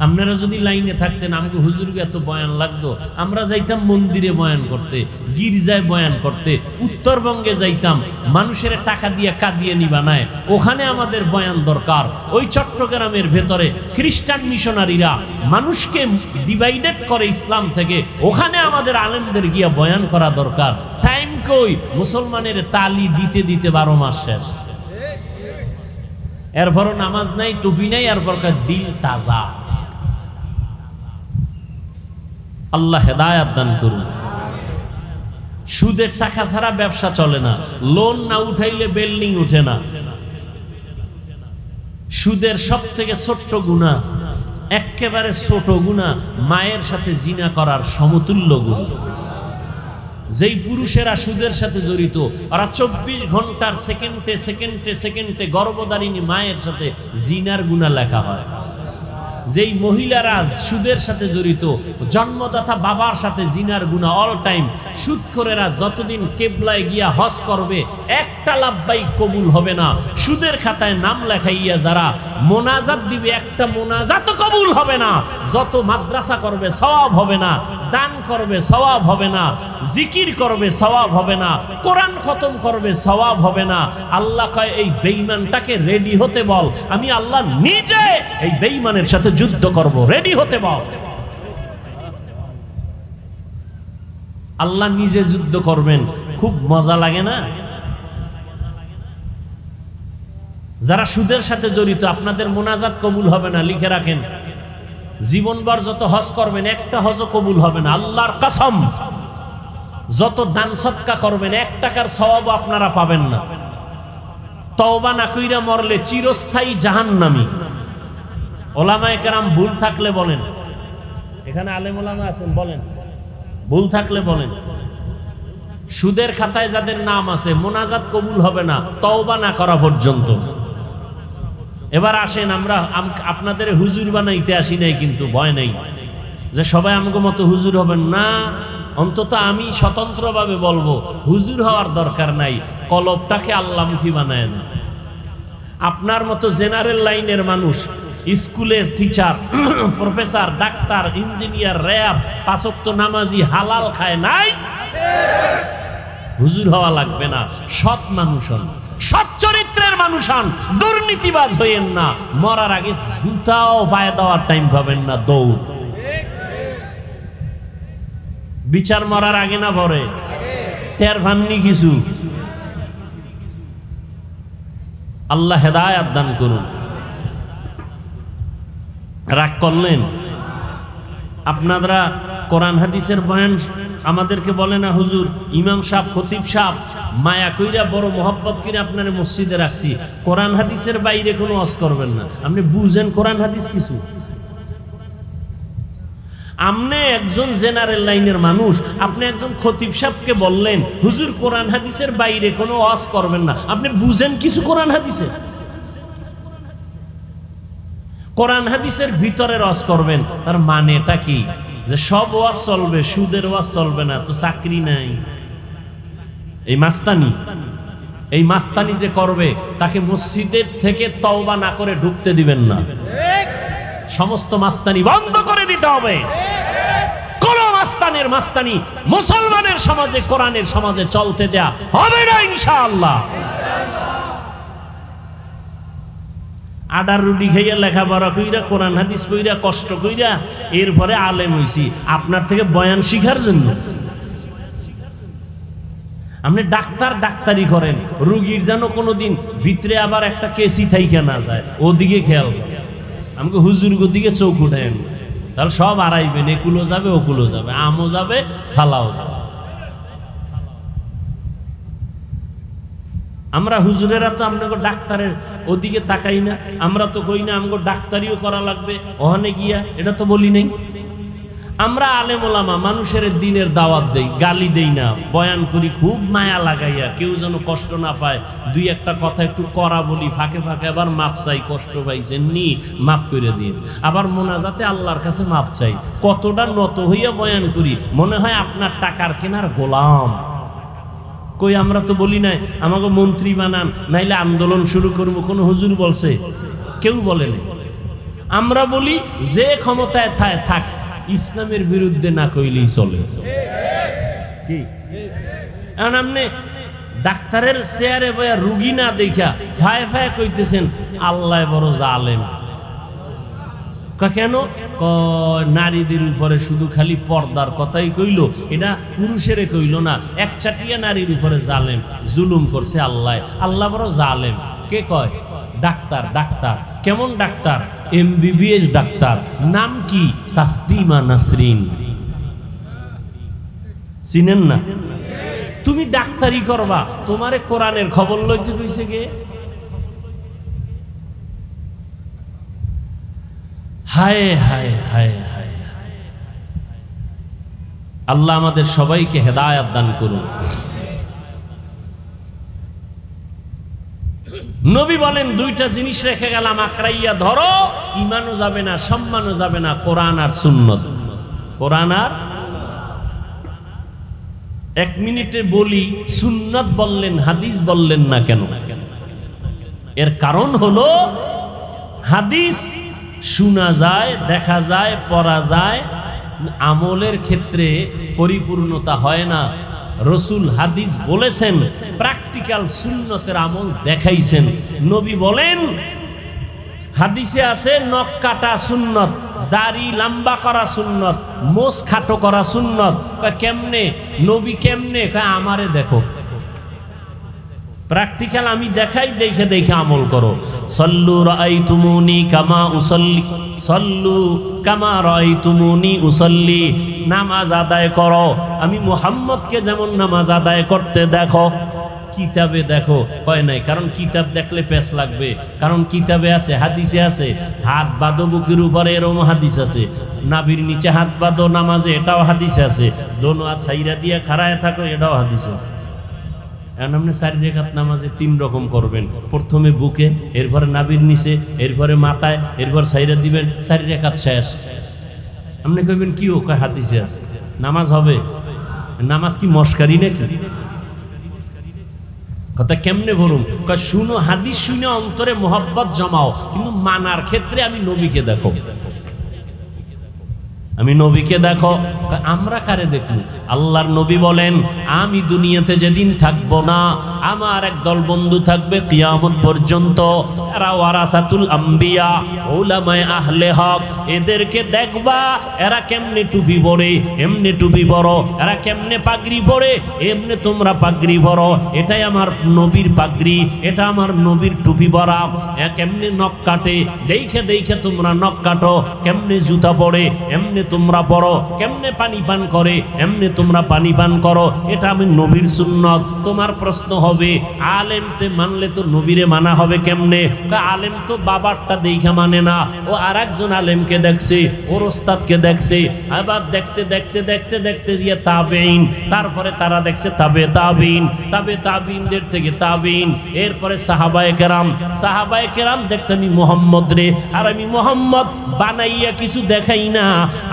আপনারা যদি লাইনে থাকতেন, আমাকে হুজুরকে এত বয়ান লাগতো, আমরা যাইতাম মন্দিরে বয়ান করতে, গির্জায় বয়ান করতে, উত্তরবঙ্গে যাইতাম, মানুষের টাকা দিয়ে কাঁদিয়ে নিবা নাই, ওখানে আমাদের বয়ান দরকার। ওই চট্টগ্রামের ভেতরে খ্রিস্টান মিশনারিরা মানুষকে ডিভাইডেড করে ইসলাম থেকে, ওখানে আমাদের আলেমদের গিয়া বয়ান করা দরকার। টাইম কই? মুসলমানের তালি দিতে দিতে 12 মাস শেষ। এরপরও নামাজ নাই, টুপি নাই, এরপর দিল তাজা। আল্লাহ হেদায়াত দান করুন। সুদের টাকা ছাড়া ব্যবসা চলে না, লোন না উঠাইলে বিল্ডিং উঠে না। সুদের সব থেকে ছোট্ট গুনাহ, একেবারে ছোট গুনাহ, মায়ের সাথে জিনা করার সমতুল্য গুনাহ। যেই পুরুষেরা সুদের সাথে জড়িত, ওরা 24 ঘন্টার সেকেন্ডে সেকেন্ডে সেকেন্ডে গর্ভধারিণী মায়ের সাথে জিনার গুনাহ লেখা হয়। যেই মহিলারা সুদের সাথে জড়িত, জন্মদাতা বাবার সাথে জিনার গুনাহ অল টাইম। সুদখোরেরা যতদিন কেবলায় গিয়া হজ করবে, একটা লাভবাই কবুল হবে না। সুদের খাতায় নাম লেখাইয়া যারা মোনাজাত দিবে, একটা মোনাজাতও কবুল হবে না। যত মাদ্রাসা করবে সওয়াব হবে না, দান করবে সওয়াব হবে না, জিকির করবে সওয়াব হবে না, কোরআন খতম করবে সওয়াব হবে না। আল্লাহ কয়, এই বেঈমানটাকে রেডি হতে বল, আমি আল্লাহ নিজে এই বেঈমানের সাথে যুদ্ধ করব, রেডি হতে বল। আল্লাহ নিজে যুদ্ধ করবেন, খুব মজা লাগে না? যারা সুদের সাথে জড়িত, আপনাদের মোনাজাত কবুল হবে না, লিখে রাখেন। জীবনভর যত হজ করবেন, একটা হজও কবুল হবে না, আল্লাহর কসম। যত দান সদকা করবেন, 1 টাকার সওয়াবও আপনারা পাবেন না। তওবা না কইরা মরলে চিরস্থায়ী জাহান্নামী। ওলামায়ে কেরাম ভুল থাকলে বলেন, এখানে আলেম ওলামা আছেন, বলেন ভুল থাকলে বলেন। সুদের খাতায় যাদের নাম আছে, মোনাজাত কবুল হবে না তওবা না করা পর্যন্ত। এবার আসেন, আমরা আপনাদের হুজুর বানাইতে আসি নাই, কিন্তু ভয় নেই যে সবাই আমাকে মতো হুজুর হবেন না। অন্তত আমি স্বতন্ত্রভাবে বলবো, হুজুর হওয়ার দরকার নাই, কলবটাকে আল্লাহমুখী বানায় দেন। আপনার মতো জেনারেল লাইনের মানুষ, স্কুলের teacher, professor, doctor, engineer, RAB, 5 ওয়াক্ত নামাজি, হালাল খায় নাই, হুজুর হওয়া লাগবে না। সৎ মানুষ হন, সৎ চরিত্রের মানুষ হন, দুর্নীতিবাজ হইয়েন না। মরার আগে জুতাও পায়ে দেওয়ার টাইম পাবেন না, দৌড়। বিচার মরার আগে না পরে? টের ভাননি কিছু? আল্লাহ হেদায়াত দান করুন। রাগ করলেন? আপনারা কোরআন হাদিসের বয়ান আমাদেরকে বলে না হুজুর, ইমাম সাহেব খতিব সাহেব মায়া কইরা বড় মোহাব্বত করে আপনার মসজিদে রাখছি, কোরআন হাদিসের বাইরে কোনো ওয়াজ করবেন না। আপনি বুঝেন কোরআন হাদিস কিছু? আপনি একজন জেনারেল লাইনের মানুষ, আপনি একজন খতিব সাহেবকে বললেন হুজুর কোরআন হাদিসের বাইরে কোনো ওয়াজ করবেন না, আপনি বুঝেন কিছু কোরআন হাদিসে? কোরআন হাদিসের ভিতরে ওয়াজ করবেন, তার মানেটা কি? যে সব ওয়াজ চলবে, সুদের ওয়াজ চলবে না, তো চাকরি নাই। এই মাস্তানি যে করবে তাকে মসজিদের থেকে তওবা না করে ঢুকতে দিবেন না। সমস্ত মাস্তানি বন্ধ করে দিতে হবে। কোন মাস্তানি মুসলমানের সমাজে, কোরআনের সমাজে চলতে দেয়া হবে না ইনশাআল্লাহ। আডার রুটি খাইয়া লেখাপড়া কইরা কোরআন হাদিস কইরা কষ্ট কইরা এরপরে আলেম হইছি আপনার থেকে বয়ান শিখার জন্য। আপনি ডাক্তারি করেন, রুগীর যেন কোনোদিন ভিতরে আবার একটা কেসি থাইকা না যায়, ওদিকে খেয়াল করেন। আমাকে হুজুরগো দিকে চোখ উঠেন, তাহলে সব আড়াইবেন, একুলো যাবে ওকুলো যাবে, আমও যাবে সালাও যাবে। আমরা হুজুরেরা তো আপনাকে ডাক্তারের ওদিকে তাকাই না, আমরা তো কই না আমাকে ডাক্তারিও করা লাগবে ওখানে গিয়া, এটা তো বলি নাই। আমরা আলেম ওলামা মানুষের দিনের দাওয়াত দেই, গালি দেই না, বয়ান করি খুব মায়া লাগাইয়া, কেউ যেন কষ্ট না পায়। দুই একটা কথা একটু করা বলি, ফাঁকে ফাঁকে আবার মাপ চাই, কষ্ট পাইছেন নি মাফ করে দিন। আবার মোনাজাতে আল্লাহর কাছে মাপ চাই। কতটা নত হইয়া বয়ান করি, মনে হয় আপনার টাকার কেনার গোলাম। কই আমরা তো বলি নাই আমাকে মন্ত্রী বানান নাইলে আন্দোলন শুরু করব, কোন হুজুর বলছে? কেউ বলেনি। আমরা বলি যে ক্ষমতায় থাক, ইসলামের বিরুদ্ধে না কইলেই চলে। এখন আপনি ডাক্তারের চেয়ারে বয়া রুগী না দেখা ফায় ফায় কইতেছেন আল্লাহ বড় জালেম। কেন? নারীদের উপরে শুধু খালি পর্দার কথাই কইল, এটা পুরুষের কইল না। একচাটিয়া নারীর উপরে জালেম, জুলুম করছে আল্লাহ। আল্লাহ বড় জালেম। কে কয়? ডাক্তার। কেমন ডাক্তার? MBBS doctor. নাম কি? তাসলিমা নাসরিন। চিনেন না? তুমি ডাক্তারি করবা, তোমারে কোরআনের খবর লইতে কইছে কে? হায় হায় হায় হায়। আল্লাহ আমাদের সবাইকে হেদায়েত দান করুন। নবী বলেন দুইটা জিনিস রেখে গেলাম, আঁকড়াইয়া ধরো, ঈমানও যাবে না, সম্মানও যাবে না, কোরআন আর সুন্নাত। কোরআন আর, এক মিনিটে বলি সুন্নাত বললেন, হাদিস বললেন না কেন? এর কারণ হলো হাদিস শোনা যায়, দেখা যায়, পড়া যায়, আমলের ক্ষেত্রে পরিপূর্ণতা হয় না। রসুল হাদিস বলেছেন, প্র্যাকটিক্যাল সুন্নতের আমল দেখাইছেন। নবী বলেন, হাদিসে আছে নখ কাটা সুন্নত, দাড়ি লম্বা করা সুন্নত, মোষ খাটো করা সুন্নত। কেমনে নবী? কেমনে? আমারে দেখো, প্র্যাকটিক্যাল আমি দেখাই, দেখে দেখে আমল করো। সল্লু রাআইতুমুনি কামা উসাল্লি, সল্লু কামা রাআইতুমুনি উসাল্লি। নামাজ আদায় করো আমি মুহাম্মদকে যেমন নামাজ আদায় করতে দেখো। কিতাবে দেখো কয় নাই, কারণ কিতাব দেখলে পেছ লাগবে। কারণ কিতাবে আছে, হাদিসে আছে, হাত বাঁধো বুকের উপরে, এরম হাদিস আছে। নাভির নিচে হাত বাঁধো নামাজে, এটাও হাদিসে আছে। দোনো হাত সাইরা দিয়ে খাড়ায় থাকো, এটাও হাদিসে আছে। এখন আপনি 4 রাকাত নামাজে 3 রকম করবেন। প্রথমে বুকে, এরপরে নাভির নিচে, এরপরে মাথায়, এরপর সাইরা দিবেন, 4 রাকাত শেষ। আপনি কইবেন কি? ও কয় হাদিসে আছে। নামাজ হবে? নামাজ কি মস্কারি নাকি? কথা কেমনে বলুন? কয় শুনো, হাদিস শুনে অন্তরে মোহাব্বত জমাও, কিন্তু মানার ক্ষেত্রে আমি নবীকে দেখো, আমি নবীকে দেখো। আমরা কারে দেখব? আল্লাহর নবী বলেন, আমি দুনিয়াতে যেদিন থাকবো না আমার একদল বন্ধু থাকবে কিয়ামত পর্যন্ত, এরা ওয়ারাসাতুল আম্বিয়া, উলামায়ে আহলে হক। এদেরকে দেখবা এরা কেমনে টুপি পরে, এমনি টুপি পরো, এরা কেমনে পাগড়ি পরে, এমনি তোমরা পাগড়ি পরো। এটাই আমার নবীর পাগড়ি, এটা আমার নবীর টুপি পরা। কেমনে নখ কাটে, দেখে দেখে তোমরা নখ কাটো, কেমনে জুতা পরে এমনি তোমরা পরো, কেমনে পানি পান করে এমনি তোমরা পানি পান করো। এটা আমি নবীর সুন্নত। তোমার প্রশ্ন হবে, আলেমতে মানলে তো নবীরে মানা হবে কেমনে? আলেম তো বাবারটা দেখা মানে না, ও আর একজন আলেমকে দেখছে, ওর ওস্তাদকে দেখছে, আবার দেখতে দেখতে দেখতে দেখতে গিয়ে তাবেইন, তারপরে তারা দেখছে তাবে তাবিন, তাবে তাবিনদের থেকে তাবিন, এরপরে সাহাবায়ে কেরাম, সাহাবায়ে কেরাম দেখছে আমি মুহাম্মদ রে, আর আমি মুহাম্মদ বানাইয়া কিছু দেখাই না,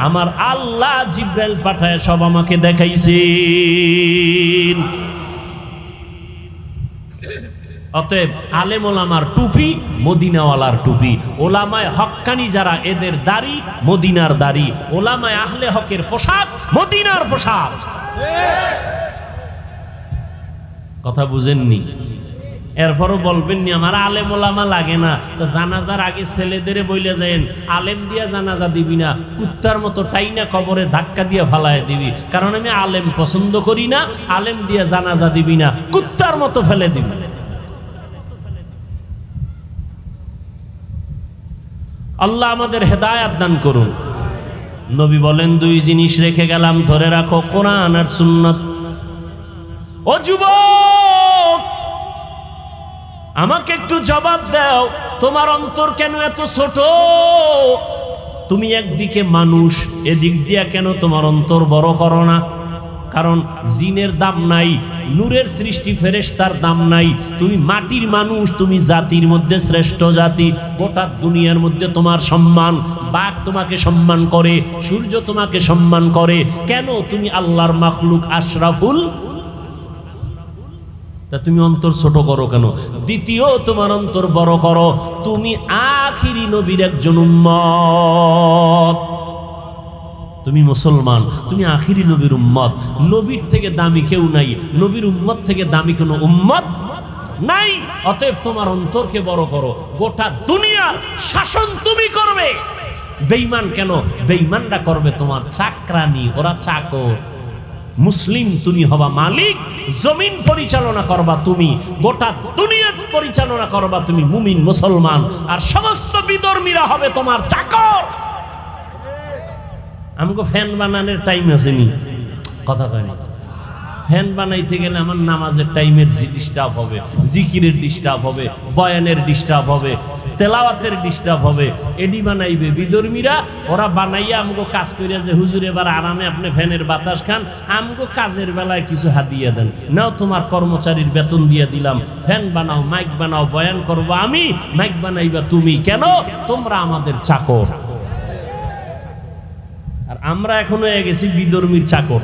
আমার আল্লাহ জিব্রাইল পাঠায় সব আমাকে দেখাইছেন। অতএব আলেম ওলামার টুপি মদিনাওয়ালার টুপি, ওলামায়ে হক্কানি যারা এদের দাড়ি মদিনার দাড়ি, ওলামায়ে আহলে হকের পোশাক মদিনার পোশাক। কথা বুঝেননি? এরপরও বলবেন নি আমার আলেম ওলামা লাগে না, তো জানাজার আগে ছেলেদের বইলে যায়েন আলেম দিয়া জানাজা দিবি না, কুত্তার মতো টাইনা কবরে ধাক্কা দিয়া ফালায় দিবি, কারণ আমি আলেম পছন্দ করি না, আলেম দিয়া জানাজা দিবি না, কুত্তার মতো ফেলে দিবি। আল্লাহ আমাদের হেদায়াত দান করুন। নবী বলেন দুই জিনিস রেখে গেলাম, ধরে রাখো, কোরআন আর সুন্নাত। ও যুবক, আমাকে একটু জবাব দাও, তোমার অন্তর কেন এত ছোট? তুমি একদিকে মানুষ, এদিক দিয়া কেন তোমার অন্তর বড় করো না? কারণ জিনের দাম নাই, নূরের সৃষ্টি ফেরেশতার দাম নাই, তুমি মাটির মানুষ, তুমি জাতির মধ্যে শ্রেষ্ঠ জাতি, গোটা দুনিয়ার মধ্যে তোমার সম্মান, বাঘ তোমাকে সম্মান করে, সূর্য তোমাকে সম্মান করে, কেন তুমি আল্লাহর মাখলুক আশরাফুল, তা তুমি অন্তর ছোট করো কেন? দ্বিতীয়, তোমার অন্তর বড় করো, তুমি আখিরি নবীর একজন উম্মত, তুমি মুসলমান, তুমি আখিরি নবীর উম্মত। নবীর থেকে দামি কেউ নাই, নবীর উম্মত থেকে দামি কোনো উম্মত নাই। অতএব তোমার অন্তরকে বড় করো, গোটা দুনিয়ার শাসন তুমি করবে। বেঈমান কেন? বেঈমানরা করবে তোমার চাকরানি, ওরা চাকর। মুসলিম তুমি হবা মালিক, জমিন পরিচালনা করবা তুমি, গোটা দুনিয়া পরিচালনা করবা তুমি, মুমিন মুসলমান, আর সমস্ত বিধর্মীরা হবে তোমার চাকর। আমাকে ফ্যান বানানোর টাইম আসেনি, কথা কয় না। ফ্যান বানাইতে গেলে আমার নামাজের টাইমের ডিস্টার্ব হবে, জিকিরের ডিস্টার্ব হবে, বয়ানের ডিস্টার্ব হবে, তেলাওয়াতের ডিস্টার্ব হবে। এডি বানাইবে বিধর্মীরা, ওরা বানাইয়া আমগো কাজ করিয়া যে হুজুর এবার আরামে আপনি ফ্যানের বাতাস খান, আমগো কাজের বেলায় কিছু হাদিয়া দেন, নাও তোমার কর্মচারীর বেতন দিয়ে দিলাম, ফ্যান বানাও, মাইক বানাও, বয়ান করবো আমি, মাইক বানাইবা তুমি, কেন? তোমরা আমাদের চাকর। আর আমরা এখন হয়ে গেছি বিধর্মীর চাকর।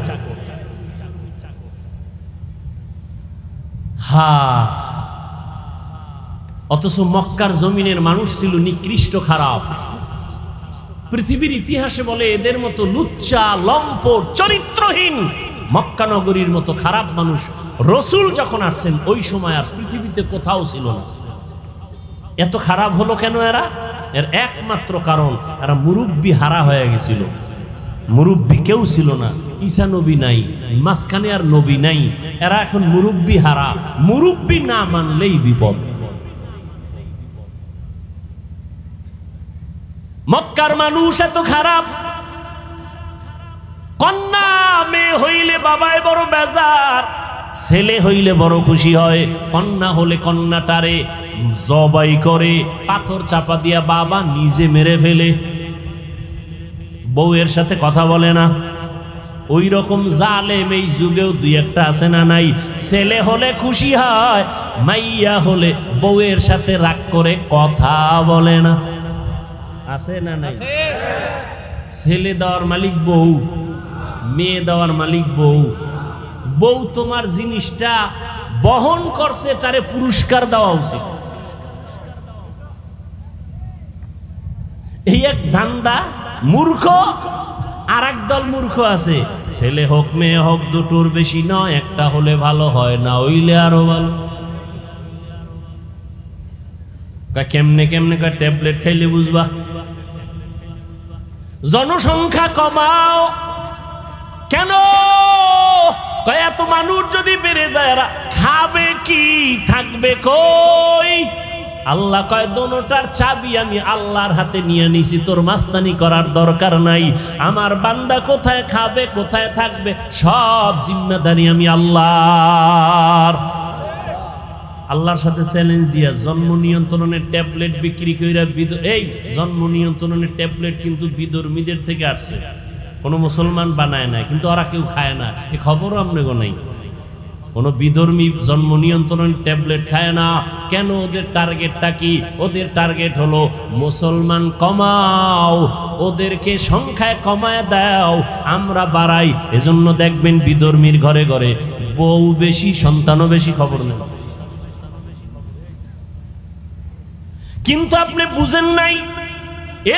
অথচ মক্কার জমিনের মানুষ ছিল নিকৃষ্ট, খারাপ। পৃথিবীর ইতিহাসে বলে এদের মতো লুচ্চা, লম্পট, চরিত্রহীন মক্কা নগরীর মতো খারাপ মানুষ রসুল যখন আসছেন ওই সময় আর পৃথিবীতে কোথাও ছিল না। এত খারাপ হলো কেন এরা? এর একমাত্র কারণ এরা মুরব্বি হারা হয়ে গেছিল। মুরব্বি কেউ ছিল না, ঈসা নবী নাই, মাঝখানে আর নবী নাই, এরা এখন মুরব্বি হারা। মুরব্বি না মানলেই বিপদ। মক্কার মানুষ এত খারাপ, কন্যা মেয়ে হইলে বাবায় বড় বেজার, ছেলে হইলে বড় খুশি হয়। কন্যা হলে কন্যাটারে জবাই করে, পাথর চাপা দিয়া বাবা নিজে মেরে ফেলে, বউয়ের সাথে কথা বলে না। ওই রকম জালেম এই যুগেও দুই একটা আছে না নাই? ছেলে হলে খুশি হয়, মাইয়া হলে বউয়ের সাথে রাগ করে কথা বলে না, আছে না নাই? ছেলে দেওয়ার মালিক বউ, মেয়ে দেওয়ার মালিক বউ। বউ তোমার জিনিসটা বহন করছে, তারে পুরস্কার দেওয়া উচিত। এই এক ধান্দা। মূর্খ আর একদল মূর্খ আছে, ছেলে হোক মেয়ে হোক দুটোর বেশি নয়, একটা হলে ভালো হয়, না হইলে আরো ভালো। কেমনে কেমনে কয় ট্যাবলেট খাইলে বুঝবা। জনসংখ্যা কমাও কেন? কয় এত মানুষ যদি বেড়ে যায় এরা খাবে কি, থাকবে কই? আল্লাহ কয় দোনোটার চাবি আমি আল্লাহর হাতে নিয়ে নিছি, তোর মাস্তানি করার দরকার নাই। আমার বান্দা কোথায় খাবে কোথায় থাকবে সব জিম্মেদারি আমি আল্লাহর। আল্লাহর সাথে চ্যালেঞ্জ দিয়া জন্ম নিয়ন্ত্রণের ট্যাবলেট বিক্রি কইরা এই জন্ম নিয়ন্ত্রণের ট্যাবলেট কিন্তু বিধর্মীদের থেকে আসছে, কোনো মুসলমান বানায় না, কিন্তু ওরা কেউ খায় না, এই খবরও আপনাকে নাই। কোনো বিধর্মী জন্ম নিয়ন্ত্রণ ট্যাবলেট খায় না কেন? ওদের টার্গেটটা কি? ওদের টার্গেট হলো মুসলমান কমাও, ওদেরকে সংখ্যায় কমায় দাও, আমরা বাড়াই। এজন্য দেখবেন বিধর্মীর ঘরে ঘরে বউ বেশি সন্তানও বেশি, খবর নেই। কিন্তু আপনি বুঝেন নাই।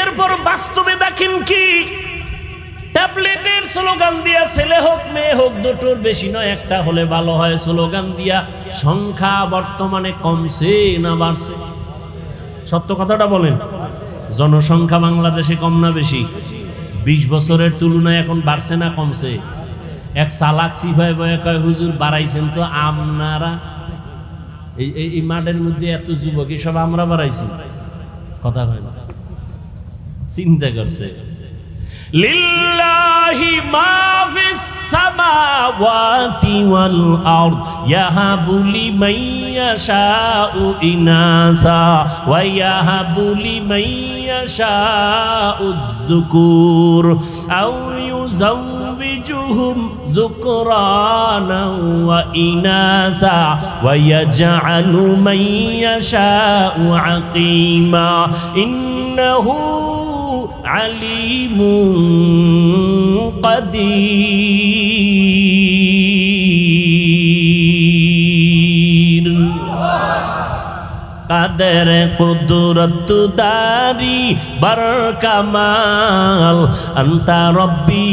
এরপর বাস্তবে দেখেন কি, ট্যাবলেটের স্লোগান দিয়া ছেলে হোক মেয়ে হোক দুটোর বেশি নয় একটা হলে ভালো হয় স্লোগান দিয়া সংখ্যা বর্তমানে কমছে না বাড়ছে? সত্য কথাটা বলেন। জনসংখ্যা বাংলাদেশে কম না বেশি? 20 বছরের তুলনায় এখন বাড়ছে না কমছে? এক সালাক সিফাই বয়ে কয় হুজুর বাড়াইছেন তো আপনারা। এই মাঠের মধ্যে এত যুবক সব আমরা বাড়াইছি, কথা হয় না। চিন্তা করছে লিল্লাহি মা ফিস সামাওয়াতি ওয়াল আরদ ইয়াহাবু লিমান ইয়াশাউ ইনাসা ওয়া ইয়াহাবু লিমান ইয়াশাউ যুকুর আও ইউযাওবিজুহুম যুকরানা ওয়া ইনাসা ওয়া ইয়াজআলু মান ইয়াশাউ আকিমা ইন্নাহু আলিমুন কাদির। কাদের কুদরত দারি বার কামাল আন্তা রব্বি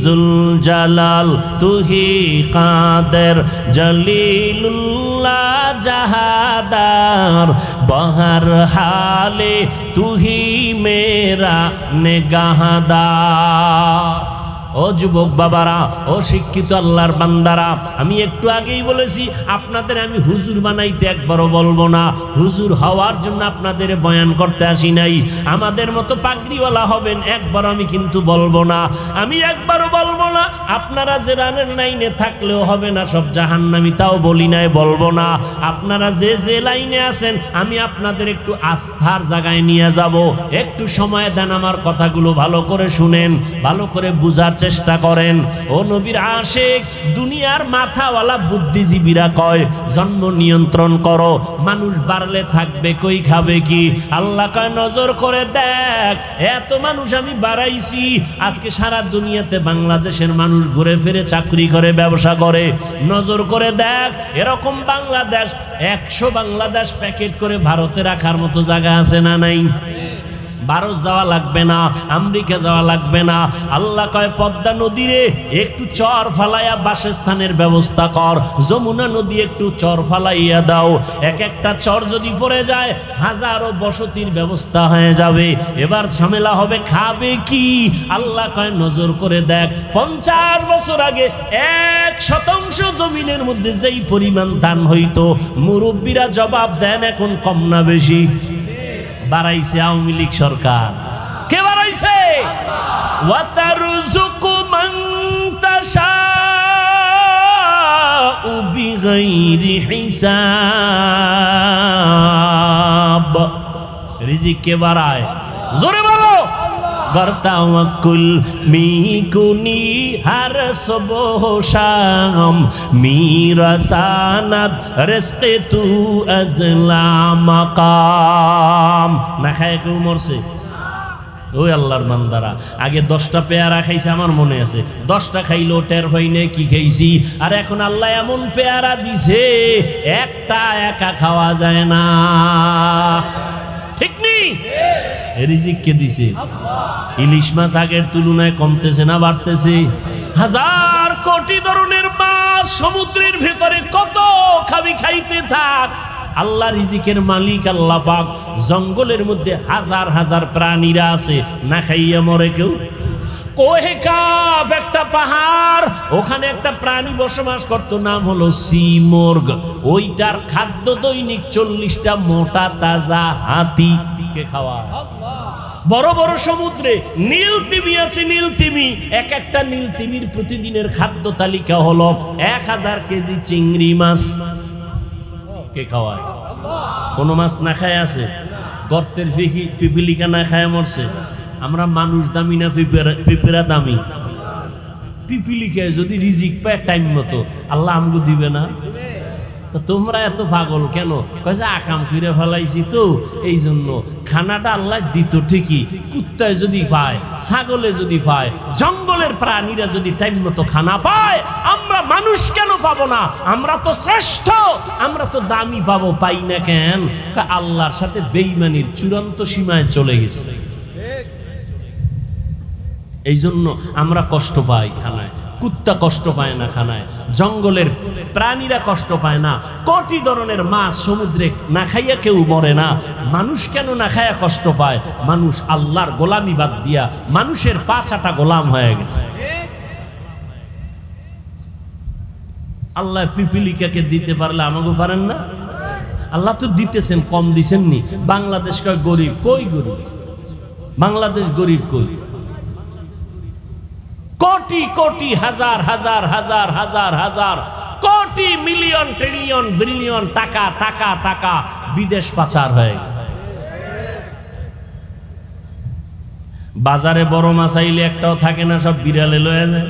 জুল জালাল তুহি কাদের জলিলুল্লাহ জাহাদার বহর হালে তুহি মেরা নেগাহদার। ও যুবক বাবারা, ও শিক্ষিত আল্লাহর বান্দারা, আমি একটু আগেই বলেছি আপনাদের আমি হুজুর বানাইতে একবারও বলবো না, হুজুর হওয়ার জন্য আপনাদের বয়ান করতে আসি নাই। আমাদের মতো পাগড়িওয়ালা হবেন একবারও আমি কিন্তু বলবো না, আমি একবারও বলবো না। আপনারা যে রানের লাইনে থাকলেও হবে না সব জাহান্নামী, তাও বলি নাই, বলবো না। আপনারা যে যে লাইনে আছেন আমি আপনাদের একটু আস্থার জায়গায় নিয়ে যাব। একটু সময় দেন, আমার কথাগুলো ভালো করে শুনেন, ভালো করে বুঝার চেষ্টা করেন। ও নবীর আশিক, দুনিয়ার মাথাওয়ালা বুদ্ধিজীবীরা কয় জন্ম নিয়ন্ত্রণ করো, মানুষ বাড়লে থাকবে কই, খাবে কি? আল্লাহ কয় নজর করে দেখ, এত মানুষ আমি বাড়াইছি, আজকে সারা দুনিয়াতে বাংলাদেশের মানুষ ঘুরে ফিরে চাকরি করে ব্যবসা করে। নজর করে দেখ, এরকম বাংলাদেশ 100 বাংলাদেশ প্যাকেট করে ভারতে রাখার মতো জায়গা আছে না নাই? ভারত যাওয়া লাগবে না, আমেরিকা যাওয়া লাগবে না। আল্লাহ কয় পদ্মা নদীরে একটু চর ফালাইয়া বাসস্থানের ব্যবস্থা কর, যমুনা নদী একটু চর ফালাইয়া দাও। এক একটা চর যদি পড়ে যায় হাজারো বসতির ব্যবস্থা হয়ে যাবে। এবার ঝামেলা হবে খাবে কি? আল্লাহ কয় নজর করে দেখ, 50 বছর আগে 1% জমিনের মধ্যে যেই পরিমাণ ধান হইতো, মুরব্বীরা জবাব দেন এখন কম না বেশি? বাড়াইছে আওয়ামী লীগ সরকার। কে বাড়াইছে? ওয়াতারযুকু মান তাশাউ বিগাইরি হিসাব। রিজিক কে বাড়ায়? জোরে বলো। গরতাওয়াক্কুল মিকুনি হর সুবহ শাম মিরাসানাত রিজকে তু আজলা মাকাম। না খায় কেউ মরছে? ওই আল্লাহর বান্দারা, আগে 10টা পেয়ারা খাইছে আমার মনে আছে, 10টা খাইলো টের হইনে কি খাইছি। আর এখন আল্লাহ এমন পেয়ারা দিছে একটা একা খাওয়া যায় না। ঠিক নেই? রিজিক কে দিছে? ইলিশ মাছ আগের তুলনায় কমতেছে না বাড়তেছে? 1000 কোটি ধরনের মাছ সমুদ্রের ভেতরে, কত খাবি খাইতে থাক, আল্লাহ রিজিকের মালিক আল্লাহ পাক। জঙ্গলের মধ্যে হাজার হাজার প্রাণীরা আছে, না খাইয়া মরে কেউ। কোহে কাব একটা পাহাড়, ওখানে একটা প্রাণী বসবাস করত, নাম হলো সিমর্গ। ওইটার খাদ্য দৈনিক 40টা মোটা তাজা হাতিকে খাওয়ায়। বড় বড় সমুদ্রে নীল তিমি আছে, নীল তিমি, এক একটা নীল তিমির প্রতিদিনের খাদ্য তালিকা হলো 1000 কেজি চিংড়ি মাছ কে খাওয়ায়। কোন মাছ না খায় আছে? গর্তের পিপিলিকা না খায় মরছে। আমরা মানুষ দামি না পিঁপড়া দামি? পিপিলিকায় যদি রিজিক পায় টাইম মতো, আল্লাহ আমগো দিবে না? তো তোমরা এত পাগল কেন? কয় যে আকাম করে ফেলাইছি তো এই জন্য। খানাটা আল্লাহ দিত ঠিকই, কুত্তায় যদি পায়, ছাগলে যদি পায়, জঙ্গলের প্রাণীরা যদি টাইম মতো খানা পায়, আমরা মানুষ কেন পাবো না? আমরা তো শ্রেষ্ঠ, আমরা তো দামি পাবো, পাই না কেন? আল্লাহর সাথে বেঈমানির চূড়ান্ত সীমায় চলে গেছে। এই জন্য আমরা কষ্ট পাই খানায়, কুত্তা কষ্ট পায় না খানায়, জঙ্গলের প্রাণীরা কষ্ট পায় না। কোটি ধরনের মাছ সমুদ্রে না খাইয়া কেউ মরে না। মানুষ কেন না খাইয়া কষ্ট পায়? মানুষ আল্লাহর গোলামি বাদ দিয়া মানুষের পাছাটা গোলাম হয়ে গেছে। আল্লাহ পিপিলিকাকে দিতে পারলে আমাকে পারেন না? আল্লাহ তো দিতেছেন, কম দিছেননি। বাংলাদেশ কয় গরিব, কই গরিব? বাংলাদেশ গরিব কই? কোটি কোটি হাজার হাজার হাজার হাজার হাজার কোটি মিলিয়ন ট্রিলিয়ন বিলিয়ন টাকা টাকা টাকা বিদেশ পাচার হয়ে গেছে। বাজারে বড় মাছ আইলে একটাও থাকে না, সব বিড়ালে লয়ে যায়।